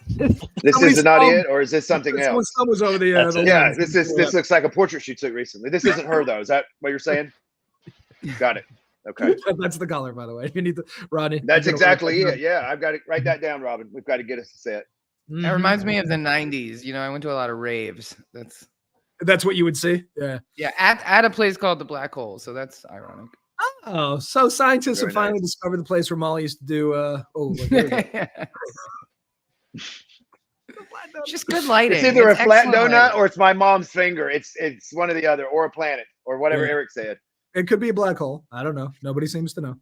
This is not it, or is this something else? Was over the yeah, this looks like a portrait she took recently. This isn't her though. Is that what you're saying? Got it. Okay. That's the color, by the way. If you need the Rodney. That's exactly it. Yeah, I've got it. Write that down, Robin. We've got to get us a set. It reminds me of the 90s. You know, I went to a lot of raves. That's what you would see. Yeah. Yeah. At a place called the Black Hole. So that's ironic. Oh, so scientists have finally discovered the place where Molly used to do. Just good lighting. It's either a flat donut or it's my mom's finger. It's one or the other, or a planet, or whatever Eric said. It could be a black hole. I don't know. Nobody seems to know.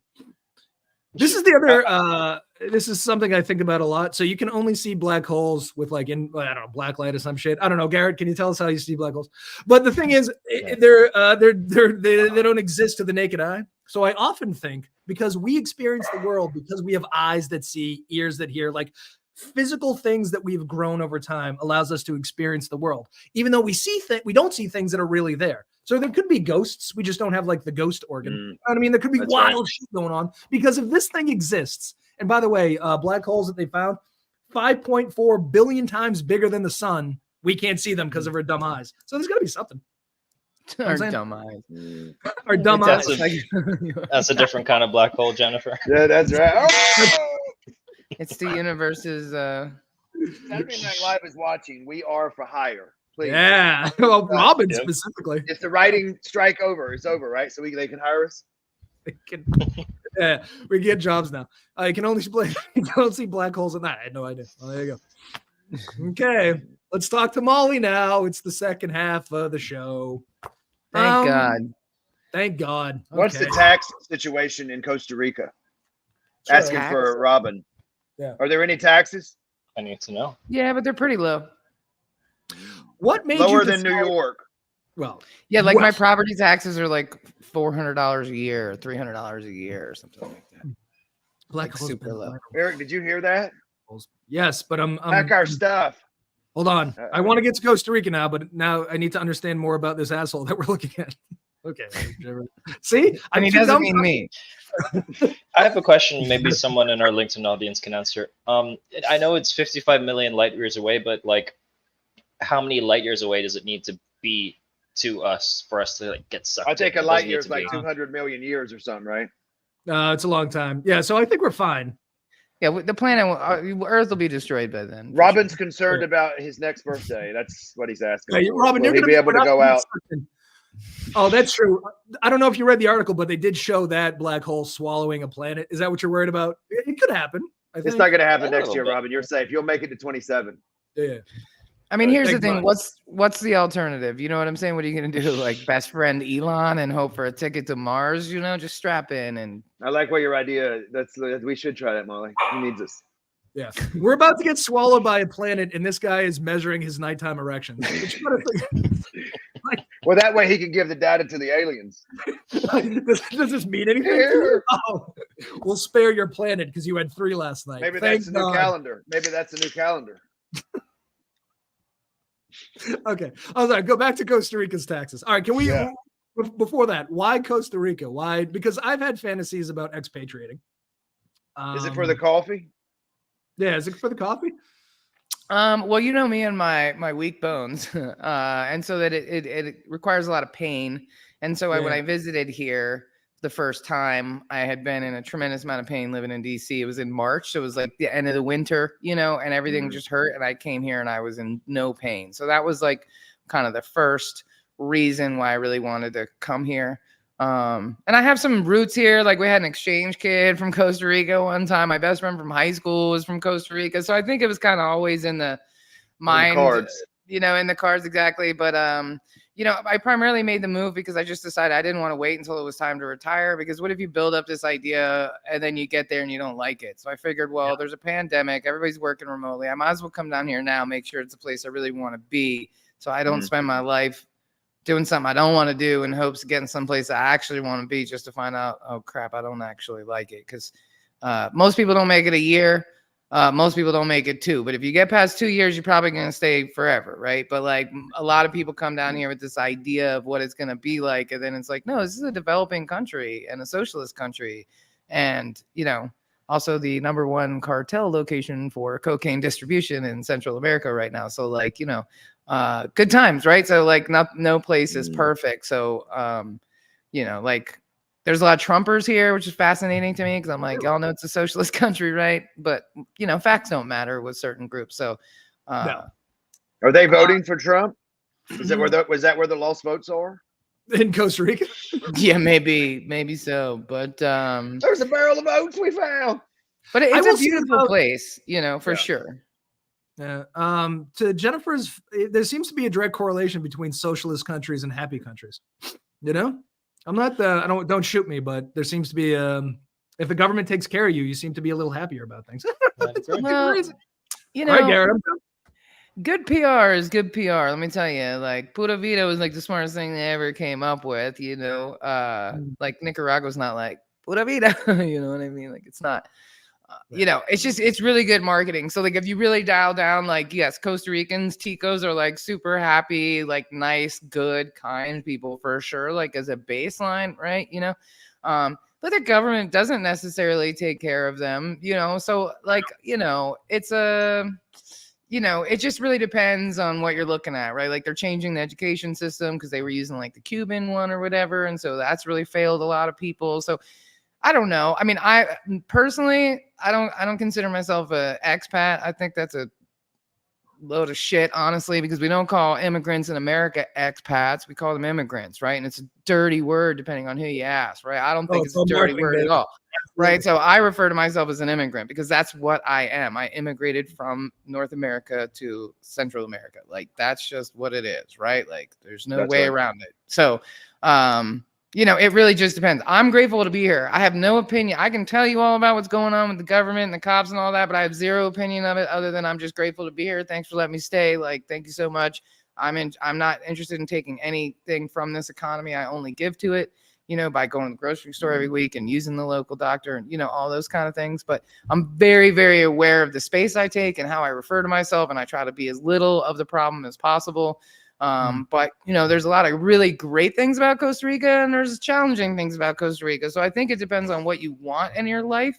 This is the other. This is something I think about a lot. So you can only see black holes with I don't know, black light or some shit. I don't know, Garrett. Can you tell us how you see black holes? But the thing is, they don't exist to the naked eye. So I often think because we experience the world because we have eyes that see, ears that hear, like physical things that we've grown over time allows us to experience the world, even though we don't see things that are really there. So there could be ghosts. We just don't have like the ghost organ. You know what I mean, there could be wild shit going on because if this thing exists, and by the way, black holes that they found 5.4 billion times bigger than the sun. We can't see them because of our dumb eyes. So there's got to be something. Our dumb eyes. Our dumb eyes. That's a different kind of black hole, Jennifer. Yeah, that's right. Oh! It's the universe's. Saturday Night Live is watching. We are for hire. Please. Yeah. Well, Robin specifically. If the writing strike is over, right? So they can hire us. Yeah, we get jobs now. I can only see black holes in that. I had no idea. Well, there you go. Okay, let's talk to Molly now. It's the second half of the show. Thank God. Thank God. Okay. What's the tax situation in Costa Rica? Sure. Asking for Robin. Yeah. Are there any taxes? I need to know. Yeah, but they're pretty low. What made lower you than New York? Well, yeah, like my property taxes are like $400 a year, or $300 a year, or something like that. Black like super low. Eric, did you hear that? Yes, but I'm back our stuff. Hold on. I want to get to Costa Rica now, but now I need to understand more about this asshole that we're looking at. Okay. See? I mean, it doesn't mean me. I have a question maybe someone in our LinkedIn audience can answer. I know it's 55 million light years away, but like how many light years away does it need to be to us for us to like get sucked? I think a light year is like 200 million years or something, right? It's a long time. Yeah, so I think we're fine. Yeah, the planet, Earth will be destroyed by then. Robin's concerned about his next birthday. That's what he's asking. Yeah, Robin, you're going to be able to go out. Oh, that's true. I don't know if you read the article, but they did show that black hole swallowing a planet. Is that what you're worried about? It could happen. It's not going to happen next year, Robin. You're safe. You'll make it to 27. Yeah. I mean, here's the thing. What's the alternative? You know what I'm saying? What are you going to do? Like best friend Elon and hope for a ticket to Mars? You know, just strap in and. I like what your idea. We should try that, Molly. He needs us. Yeah, we're about to get swallowed by a planet, and this guy is measuring his nighttime erections. Well, that way he can give the data to the aliens. Does this mean anything? Oh, we'll spare your planet because you had 3 last night. Maybe that's a new calendar. Maybe that's a new calendar. Okay. I was like, go back to Costa Rica's taxes. All right. Can we, before that, why Costa Rica? Why? Because I've had fantasies about expatriating. Is it for the coffee? Yeah. Is it for the coffee? Well, you know me and my weak bones, and so that it requires a lot of pain. And so when I visited here the first time, I had been in a tremendous amount of pain living in DC. It was in March, so it was like the end of the winter, you know, and everything just hurt. And I came here and I was in no pain. So that was like kind of the first reason why I really wanted to come here. And I have some roots here. Like we had an exchange kid from Costa Rica one time. My best friend from high school was from Costa Rica. So I think it was kind of always in the mind, you know, in the cards. Exactly. But, you know, I primarily made the move because I just decided I didn't want to wait until it was time to retire, because what if you build up this idea and then you get there and you don't like it? So I figured, well, there's a pandemic. Everybody's working remotely. I might as well come down here now, make sure it's a place I really want to be. So I don't spend my life doing something I don't want to do in hopes of getting someplace I actually want to be, just to find out, oh crap, I don't actually like it. Because most people don't make it a year. Most people don't make it 2. But if you get past 2 years, you're probably going to stay forever, right? But like a lot of people come down here with this idea of what it's going to be like. And then it's like, no, this is a developing country and a socialist country. And, you know, also the #1 cartel location for cocaine distribution in Central America right now. So like, you know, good times, right? So like no place is perfect. So, you know, like there's a lot of Trumpers here, which is fascinating to me because I'm like, y'all know it's a socialist country, right? But, you know, facts don't matter with certain groups. So, no. Are they voting for Trump? Was that where the lost votes are? In Costa Rica? Yeah, maybe so. But there's a barrel of votes we found. But it's a beautiful place, you know, for sure. Yeah. To Jennifer's, there seems to be a direct correlation between socialist countries and happy countries. You know, I'm not don't shoot me, but there seems to be if the government takes care of you, you seem to be a little happier about things. Well, you know, right, Garrett, good PR is good PR. Let me tell you, like Pura Vida was like the smartest thing they ever came up with. You know, like Nicaragua's not like Pura Vida. You know what I mean? Like it's not. You know, it's really good marketing. So like if you really dial down, like, yes, Costa Ricans, Ticos are like super happy, like nice, good, kind people for sure, like as a baseline, right? You know, but the government doesn't necessarily take care of them, you know? So like, you know, it's you know, it just really depends on what you're looking at, right? Like they're changing the education system because they were using like the Cuban one or whatever. And so that's really failed a lot of people. So I don't know. I mean, I personally, I don't consider myself an expat. I think that's a load of shit, honestly, because we don't call immigrants in America expats. We call them immigrants, right? And it's a dirty word depending on who you ask, right? I don't think it's a dirty word at all, right? So I refer to myself as an immigrant because that's what I am. I immigrated from North America to Central America. Like, that's just what it is, right? Like, there's no way around it. So, you know, it really just depends. I'm grateful to be here. I have no opinion. I can tell you all about what's going on with the government and the cops and all that, but I have zero opinion of it other than I'm just grateful to be here. Thanks for letting me stay. Like, thank you so much. I'm not interested in taking anything from this economy. I only give to it, you know, by going to the grocery store every week and using the local doctor and, you know, all those kind of things. But I'm very, very aware of the space I take and how I refer to myself. And I try to be as little of the problem as possible. But, you know, there's a lot of really great things about Costa Rica and there's challenging things about Costa Rica. So I think it depends on what you want in your life.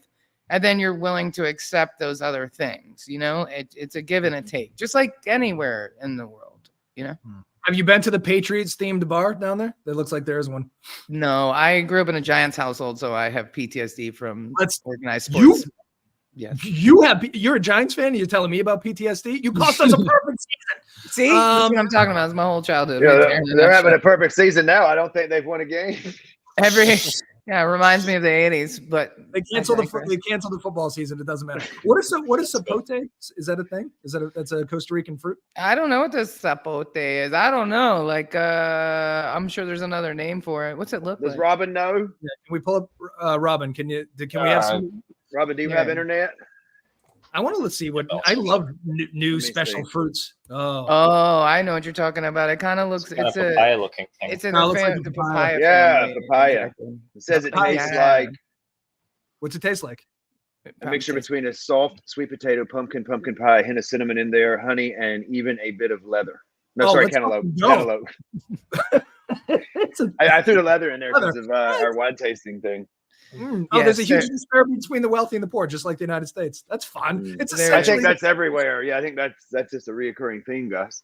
And then you're willing to accept those other things. You know, it's a give and a take, just like anywhere in the world, you know. Have you been to the Patriots themed bar down there? It looks like there is one. No, I grew up in a Giants household, so I have PTSD from organized sports. You're a Giants fan? You're telling me about PTSD? You cost us a perfect season. See, that's what I'm talking about. It's my whole childhood. Yeah, they're having a perfect season now. I don't think they've won a game. It reminds me of the 80s, but they canceled the football season. It doesn't matter. What is sapote? Is that a thing? That's a Costa Rican fruit? I don't know what the sapote is. I don't know. Like I'm sure there's another name for it. What's it look like? Does Robin know? Yeah, can we pull up Robin? Can we have some? Robin, do you have internet? I want to see what I love new special fruits. Oh, I know what you're talking about. It kind of looks it's a papaya looking thing. It's in the papaya. Yeah, papaya. It says it tastes like. What's it taste like? A mixture between a soft sweet potato, pumpkin pie, a hint of cinnamon in there, honey, and even a bit of leather. No, sorry, cantaloupe. Cantaloupe. I threw the leather in there because of our wine tasting thing. There's a huge disparity between the wealthy and the poor, just like the United States. That's fun. It's I think that's everywhere. Yeah, I think that's just a reoccurring theme, guys.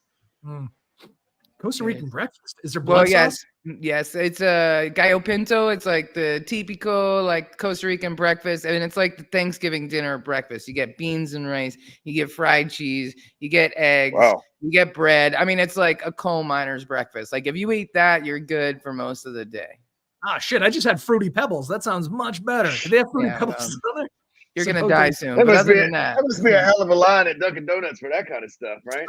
Costa Rican breakfast. Is there blood sauce? Yes. It's a gallo pinto. It's like the típico, like Costa Rican breakfast, and it's like the Thanksgiving dinner breakfast. You get beans and rice. You get fried cheese. You get eggs. Wow. You get bread. I mean, it's like a coal miner's breakfast. Like if you eat that, you're good for most of the day. Ah, shit! I just had Fruity Pebbles. That sounds much better. Do they have Fruity Pebbles? You're gonna die soon. That must be a hell of a line at Dunkin' Donuts for that kind of stuff, right?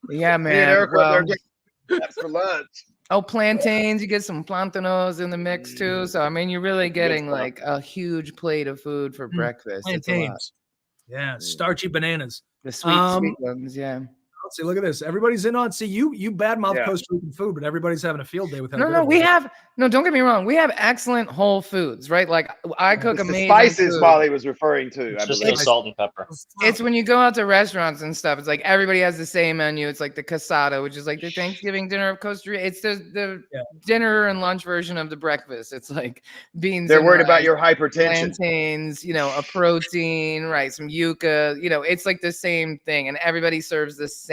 Yeah, man. That's for lunch. Oh, plantains. You get some plantanos in the mix too. So I mean, you're really getting like a huge plate of food for breakfast. Plantains. Yeah, starchy bananas. The sweet ones. Yeah. Let's see, look at this. Everybody's in on. See, you badmouth Costa Rican food, but everybody's having a field day with that. No, don't get me wrong. We have excellent whole foods, right? Like I cook amazing spices food. Molly was referring to. It's just the salt and pepper. It's when you go out to restaurants and stuff. It's like everybody has the same menu. It's like the casado, which is like the Thanksgiving dinner of Costa Rica. It's the dinner and lunch version of the breakfast. It's like beans. They're worried about your hypertension. Plantains, a protein, right? Some yuca. It's like the same thing, and everybody serves the same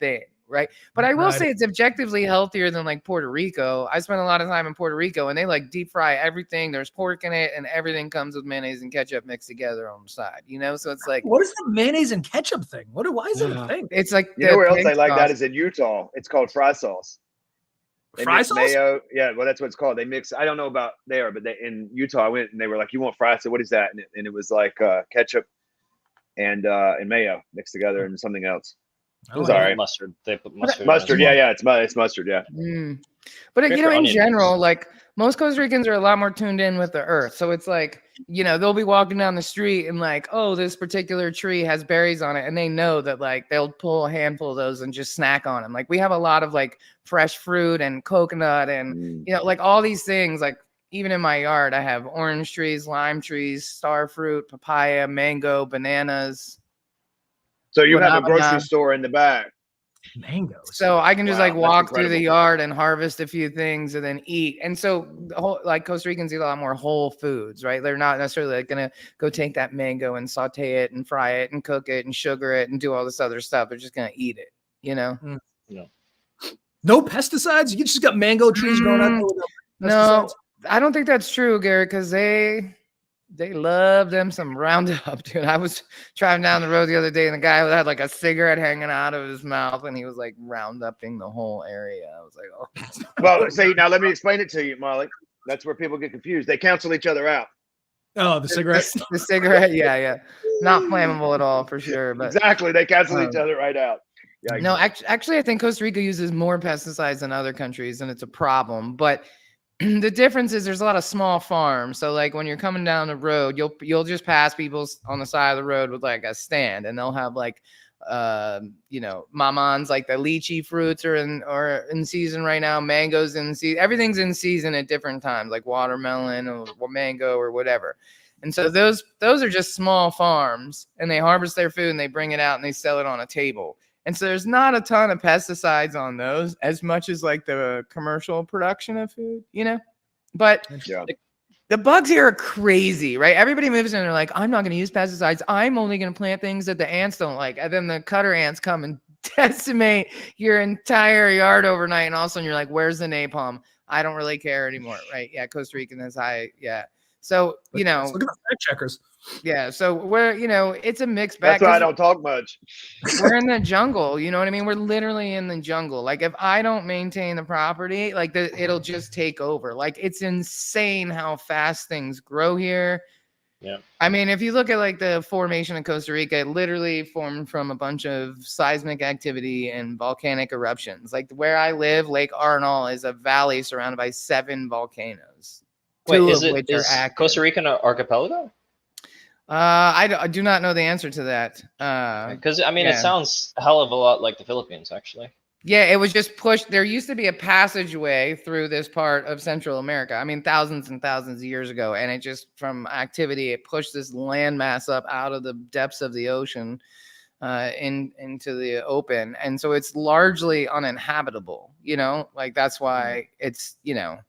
thing, right? But I will say it's objectively healthier than like Puerto Rico. I spent a lot of time in Puerto Rico, and they like deep fry everything. There's pork in it, and everything comes with mayonnaise and ketchup mixed together on the side. So it's like, what is the mayonnaise and ketchup thing? Why is it a thing? It's like where else I like that is in Utah. It's called fry sauce. Fry sauce? Mayo. Yeah, well, that's what it's called. They mix. I don't know about there, but in Utah, I went and they were like, "You want fry?" So what is that? And it was like ketchup and mayo mixed together and something else. It was all right. Mustard. They put mustard. Mustard. Yeah. It's mustard. Yeah. But in general, like most Costa Ricans are a lot more tuned in with the earth. So it's like, they'll be walking down the street and like, oh, this particular tree has berries on it, and they know that like they'll pull a handful of those and just snack on them. Like we have a lot of like fresh fruit and coconut and like all these things. Like even in my yard, I have orange trees, lime trees, star fruit, papaya, mango, bananas. So you have a grocery store in the back. Mangoes. So I can just like walk through the yard and harvest a few things and then eat. And so like Costa Ricans eat a lot more whole foods, right? They're not necessarily like going to go take that mango and saute it and fry it and cook it and sugar it and do all this other stuff. They're just going to eat it, Yeah. No pesticides? You just got mango trees growing up without pesticides? No, I don't think that's true, Garrett, because they love them some Roundup, dude. I was driving down the road the other day, and the guy had like a cigarette hanging out of his mouth, and he was like Rounduping the whole area. I was like, oh. Well, see, now let me explain it to you, Molly. That's where people get confused. They cancel each other out. Oh, the cigarette. The cigarette, yeah. Not flammable at all, for sure. But exactly, they cancel each other right out. Yeah, no, actually, I think Costa Rica uses more pesticides than other countries, and it's a problem. But the difference is there's a lot of small farms. So like when you're coming down the road, you'll just pass people on the side of the road with like a stand, and they'll have like mamans, like the lychee fruits are in season right now, mangoes in season, everything's in season at different times, like watermelon or mango or whatever. And so those are just small farms, and they harvest their food and they bring it out and they sell it on a table. And so there's not a ton of pesticides on those as much as like the commercial production of food, but the bugs here are crazy, right? Everybody moves in and they're like, I'm not going to use pesticides. I'm only going to plant things that the ants don't like. And then the cutter ants come and decimate your entire yard overnight. And all of a sudden you're like, where's the napalm? I don't really care anymore. Right. Yeah. Costa Rican is high. Yeah. So, look at the fact checkers. Yeah, so we're, it's a mixed bag. That's why I don't talk much. We're in the jungle, you know what I mean? We're literally in the jungle. Like if I don't maintain the property, like it'll just take over. Like it's insane how fast things grow here. Yeah. I mean, if you look at like the formation of Costa Rica, it literally formed from a bunch of seismic activity and volcanic eruptions. Like where I live, Lake Arenal is a valley surrounded by 7 volcanoes. Wait, is Costa Rica an archipelago? I do not know the answer to that. Because it sounds a hell of a lot like the Philippines, actually. Yeah, it was just pushed. There used to be a passageway through this part of Central America. I mean, thousands and thousands of years ago, and it just from activity, it pushed this landmass up out of the depths of the ocean. into the open, and so it's largely uninhabitable. Like that's why it's and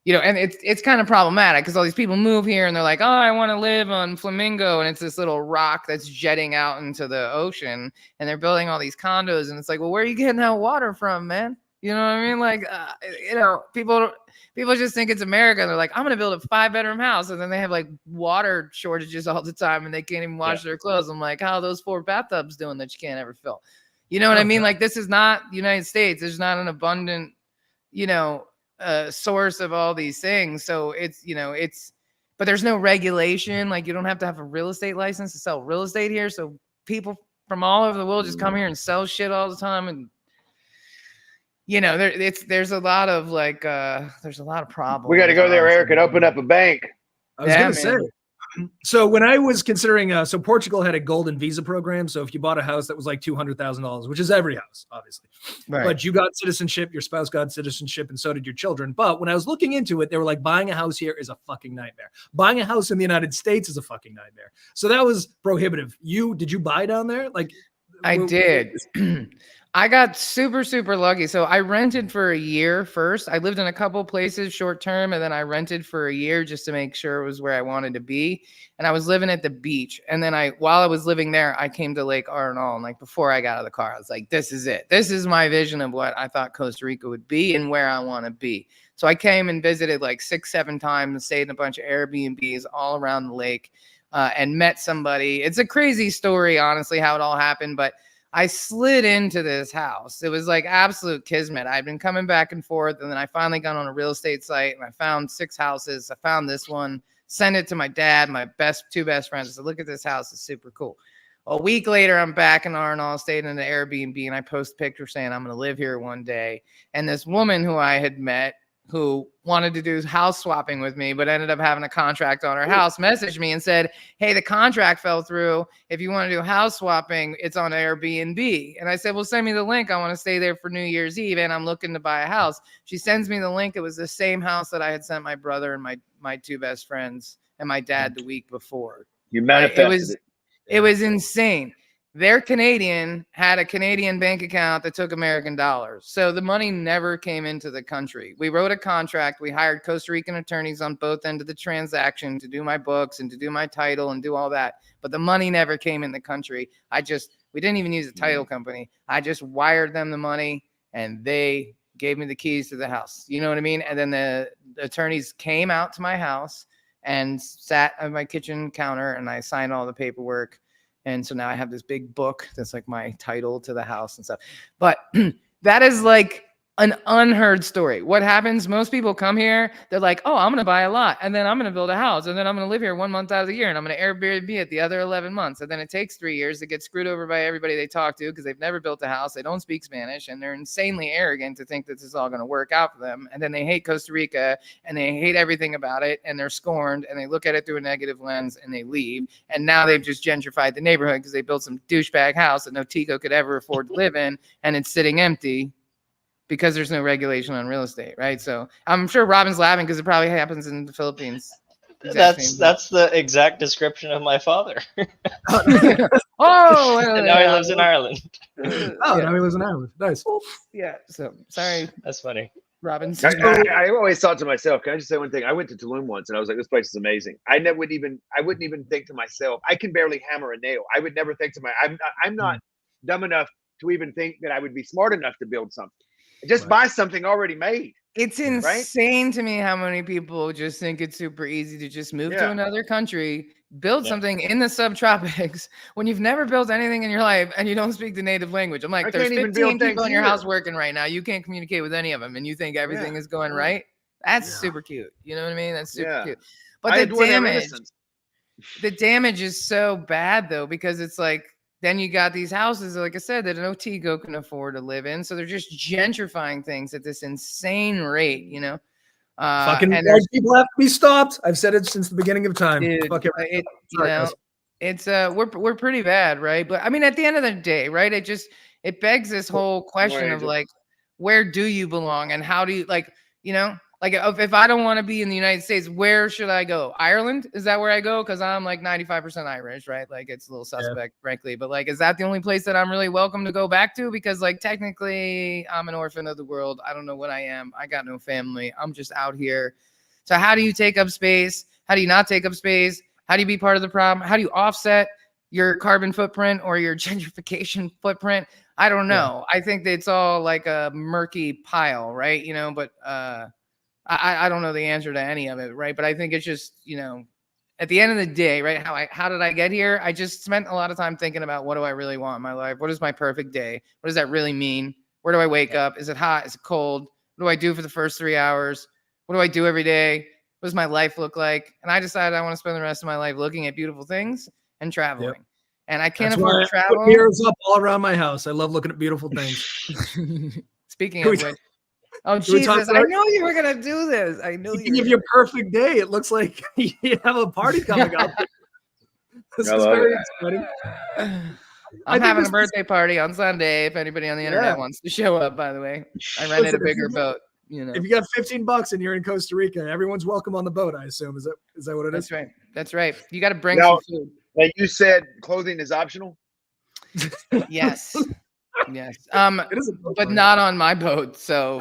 it's kind of problematic because all these people move here and they're like, oh, I want to live on Flamingo, and it's this little rock that's jetting out into the ocean, and they're building all these condos, and it's like, well, where are you getting that water from, man? You know what I mean? Like, people just think it's America. They're like, I'm gonna build a 5-bedroom house, and then they have like water shortages all the time, and they can't even wash their clothes. I'm like, how are those 4 bathtubs doing that you can't ever fill? You know what I mean? Like, this is not the United States. There's not an abundant, source of all these things. So but there's no regulation. Like, you don't have to have a real estate license to sell real estate here. So people from all over the world just come here and sell shit all the time, and there's a lot of problems. We got to go there, Eric, and open up a bank. I was going to say. So when I was considering, so Portugal had a golden visa program. So if you bought a house that was like $200,000, which is every house, obviously, but you got citizenship, your spouse got citizenship, and so did your children. But when I was looking into it, they were like, buying a house here is a fucking nightmare. Buying a house in the United States is a fucking nightmare. So that was prohibitive. Did you buy down there? Like, I did. I got super, super lucky. So I rented for a year first. I lived in a couple places short term, and then I rented for a year just to make sure it was where I wanted to be. And I was living at the beach. And then while I was living there, I came to Lake Arnold. And like before I got out of the car, I was like, this is it. This is my vision of what I thought Costa Rica would be and where I want to be. So I came and visited like 6-7 times and stayed in a bunch of Airbnbs all around the lake and met somebody. It's a crazy story, honestly, how it all happened. But I slid into this house. It was like absolute kismet. I'd been coming back and forth, and then I finally got on a real estate site, and I found 6 houses. I found this one, sent it to my dad, my two best friends. I said, look at this house. It's super cool. A week later, I'm back in Arnold, staying in an Airbnb, and I post a picture saying I'm going to live here one day. And this woman who I had met, who wanted to do house swapping with me, but ended up having a contract on her house, messaged me and said, hey, the contract fell through. If you want to do house swapping, it's on Airbnb. And I said, well, send me the link. I want to stay there for New Year's Eve, and I'm looking to buy a house. She sends me the link. It was the same house that I had sent my brother and my 2 best friends and my dad the week before. You manifested it. It was insane. Their Canadian had a Canadian bank account that took American dollars. So the money never came into the country. We wrote a contract. We hired Costa Rican attorneys on both ends of the transaction to do my books and to do my title and do all that. But the money never came in the country. We didn't even use a title company. I just wired them the money, and they gave me the keys to the house. You know what I mean? And then the attorneys came out to my house and sat at my kitchen counter, and I signed all the paperwork. And so now I have this big book that's like my title to the house and stuff. But that is like an unheard story. What happens? Most people come here, they're like, oh, I'm going to buy a lot, and then I'm going to build a house, and then I'm going to live here 1 month out of the year, and I'm going to Airbnb it the other 11 months. And then it takes 3 years to get screwed over by everybody they talk to because they've never built a house. They don't speak Spanish, and they're insanely arrogant to think that this is all going to work out for them. And then they hate Costa Rica, and they hate everything about it, and they're scorned, and they look at it through a negative lens, and they leave. And now they've just gentrified the neighborhood because they built some douchebag house that no Tico could ever afford to live in, and it's sitting empty because there's no regulation on real estate, right? So I'm sure Robin's laughing because it probably happens in the Philippines. That's the exact description of my father. Oh, and now he lives in Ireland. Now he lives in Ireland. Nice. Yeah. So sorry. That's funny. Robin's. I always thought to myself, can I just say one thing? I went to Tulum once, and I was like, this place is amazing. I wouldn't even think to myself, I can barely hammer a nail. I would never think to I'm not dumb enough to even think that I would be smart enough to build something. Just buy something already made. It's insane to me how many people just think it's super easy to just move to another country, build something in the subtropics when you've never built anything in your life and you don't speak the native language. I'm like, there's 15 people in your house working right now. You can't communicate with any of them, and you think everything is going right. That's super cute. You know what I mean? That's super cute. But the damage is so bad though, because it's like, then you got these houses, like I said, that no Tigo can afford to live in. So they're just gentrifying things at this insane rate, you know. Fucking white people have to be stopped. I've said it since the beginning of time. Dude, we're pretty bad, right? But I mean, at the end of the day, right? It begs this whole question of like, where do you belong, and how do you Like if I don't want to be in the United States, where should I go? Ireland? Is that where I go? Because I'm like 95% Irish, right? Like it's a little suspect, frankly. But like, is that the only place that I'm really welcome to go back to? Because like technically I'm an orphan of the world. I don't know what I am. I got no family. I'm just out here. So how do you take up space? How do you not take up space? How do you be part of the problem? How do you offset your carbon footprint or your gentrification footprint? I don't know. I think that it's all like a murky pile, right? But I don't know the answer to any of it, right? But I think it's just, at the end of the day, right? How did I get here? I just spent a lot of time thinking about what do I really want in my life? What is my perfect day? What does that really mean? Where do I wake up? Is it hot? Is it cold? What do I do for the first 3 hours? What do I do every day? What does my life look like? And I decided I want to spend the rest of my life looking at beautiful things and traveling. Yep. And I can't afford to travel. Put mirrors up all around my house. I love looking at beautiful things. Speaking of which. Oh, Jesus. I know you were going to do this. I knew you. Give you a perfect day. It looks like you have a party coming up. This is very exciting. I'm having a birthday party on Sunday. If anybody on the internet wants to show up, by the way, I rented a bigger boat. If you got $15 and you're in Costa Rica, everyone's welcome on the boat, I assume. Is that what it is? That's right. That's right. You got to bring some food. Like you said, clothing is optional. Yes. Yes. But not on my boat. So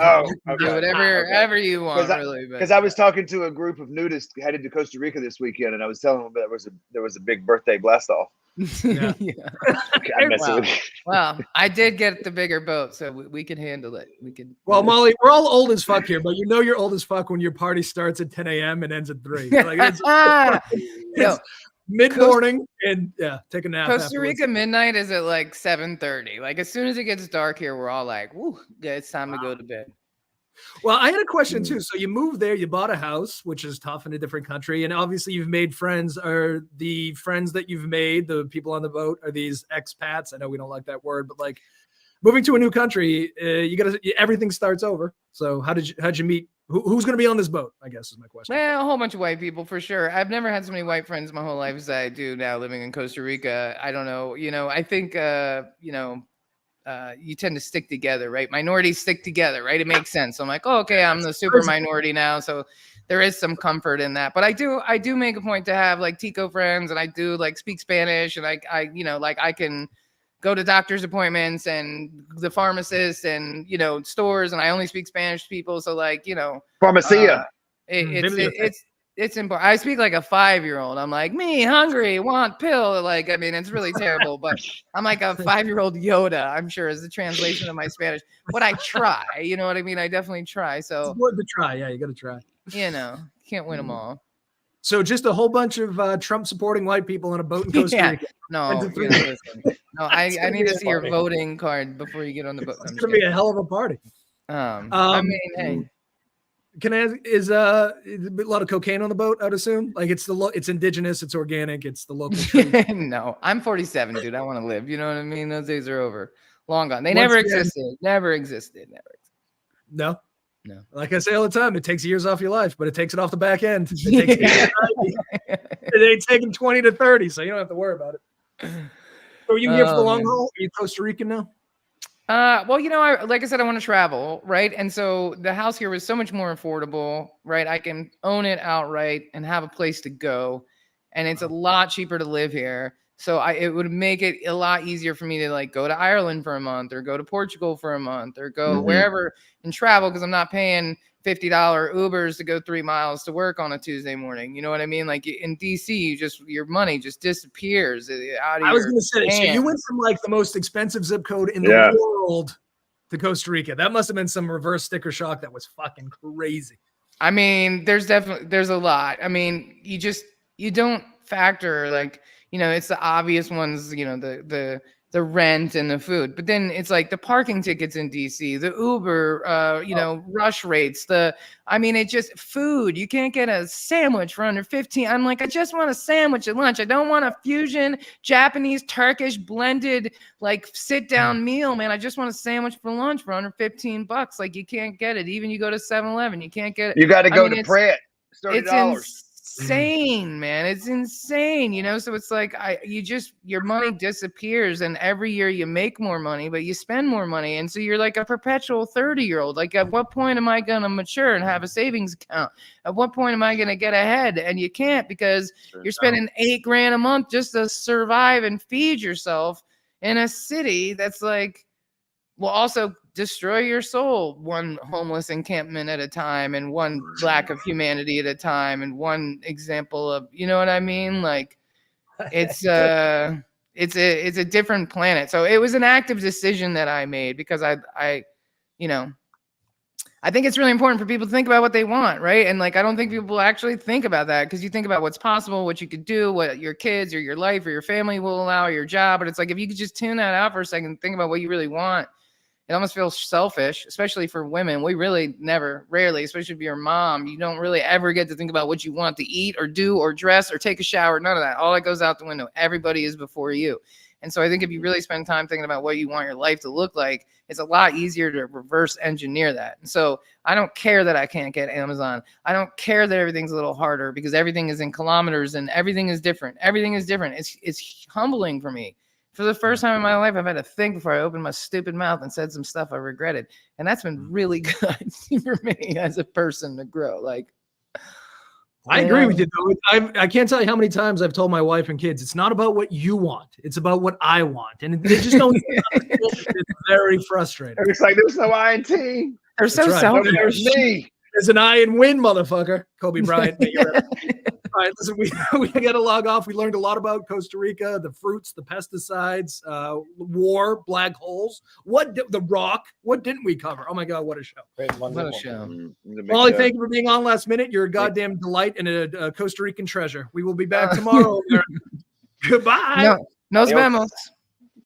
do whatever you want, really. Because I was talking to a group of nudists headed to Costa Rica this weekend, and I was telling them there was a big birthday blast off. Yeah. Well, I did get the bigger boat, so we can handle it. Well, Molly, we're all old as fuck here, but you're old as fuck when your party starts at 10 a.m. and ends at 3. Like, it's mid-morning and take a nap. Costa Rica midnight is at like 7:30. Like as soon as it gets dark here, we're all like, "Woo, it's time to go to bed." Well, I had a question too. So you moved there, you bought a house, which is tough in a different country, and obviously you've made friends. Are the friends that you've made, the people on the boat, are these expats? I know we don't like that word, but like moving to a new country, everything starts over. So how'd you meet? Who's going to be on this boat, I guess is my question. Well, a whole bunch of white people for sure. I've never had so many white friends my whole life as I do now living in Costa Rica. I don't know. I think, you tend to stick together, right? Minorities stick together, right? It makes sense. So I'm like, okay, I'm the super minority now. So there is some comfort in that. But I do make a point to have like Tico friends, and I do like speak Spanish, and I can go to doctor's appointments and the pharmacist and, stores. And I only speak Spanish to people. So like, Pharmacia. It's important. I speak like a 5-year-old. I'm like, me hungry, want pill. Like, I mean, it's really terrible, but I'm like a 5-year-old Yoda, I'm sure is the translation of my Spanish, but I try, you know what I mean? I definitely try. So it's worth the try. Yeah. You got to try, can't win them all. So just a whole bunch of Trump supporting white people on a boat in Costa Rica. No, I need to see your voting card before you get on the boat. It's going to be a hell of a party. I mean, hey. Can I ask, is a lot of cocaine on the boat, I'd assume? Like it's indigenous, it's organic, it's the local tree. No, I'm 47, dude. I want to live. You know what I mean? Those days are over. Long gone. They never existed. Never existed. No. Like I say all the time, it takes years off your life, but it takes it off the back end. It ain't taking 20 to 30, so you don't have to worry about it. So are you here for the long haul? Are you Costa Rican now? Well, like I said, I want to travel, right? And so the house here was so much more affordable, right? I can own it outright and have a place to go, and it's a lot cheaper to live here. So it would make it a lot easier for me to like go to Ireland for a month or go to Portugal for a month or go wherever and travel, because I'm not paying $50 Ubers to go 3 miles to work on a Tuesday morning. You know what I mean? Like in DC, your money just disappears out of I was going to say, hands. So you went from like the most expensive zip code in the world to Costa Rica. That must have been some reverse sticker shock that was fucking crazy. I mean, there's a lot. I mean, you don't factor like, it's the obvious ones, the rent and the food, but then it's like the parking tickets in DC, the Uber, rush rates, it's just food. You can't get a sandwich for under 15. I'm like, I just want a sandwich at lunch. I don't want a fusion Japanese, Turkish blended, like sit down meal, man. I just want a sandwich for lunch for under $15. Like you can't get it. Even you go to 7-Eleven, you can't get it. You got to go to Pratt. $30. insane, man. It's insane, so it's like your money disappears, and every year you make more money, but you spend more money, and so you're like a perpetual 30-year-old. Like, at what point am I gonna mature and have a savings account? At what point am I gonna get ahead? And you can't, because you're spending $8,000 a month just to survive and feed yourself in a city that's like, will also destroy your soul, one homeless encampment at a time, and one lack of humanity at a time, and one example of, you know what I mean? Like, it's a different planet. So it was an active decision that I made, because I think it's really important for people to think about what they want, right? And like, I don't think people actually think about that, because you think about what's possible, what you could do, what your kids or your life or your family will allow, or your job. But it's like, if you could just tune that out for a second and think about what you really want, it almost feels selfish, especially for women. We really rarely, especially if you're a mom, you don't really ever get to think about what you want to eat or do or dress or take a shower. None of that. All that goes out the window. Everybody is before you. And so I think if you really spend time thinking about what you want your life to look like, it's a lot easier to reverse engineer that. And so I don't care that I can't get Amazon. I don't care that everything's a little harder, because everything is in kilometers and everything is different. Everything is different. It's humbling for me. For the first time in my life, I've had to think before I opened my stupid mouth and said some stuff I regretted. And that's been really good for me as a person to grow. Like, I agree with you, though. I can't tell you how many times I've told my wife and kids, it's not about what you want. It's about what I want. And they just don't. It's very frustrating. It's like, there's no I in T. They're so selfish. There's me. There's an I in win, motherfucker. Kobe Bryant. All right, listen, we got to log off. We learned a lot about Costa Rica, the fruits, the pesticides, war, black holes. The Rock? What didn't we cover? Oh my God, what a show! What a show! Molly, thank you for being on last minute. You're a goddamn delight and a Costa Rican treasure. We will be back tomorrow. Goodbye. Nos vemos.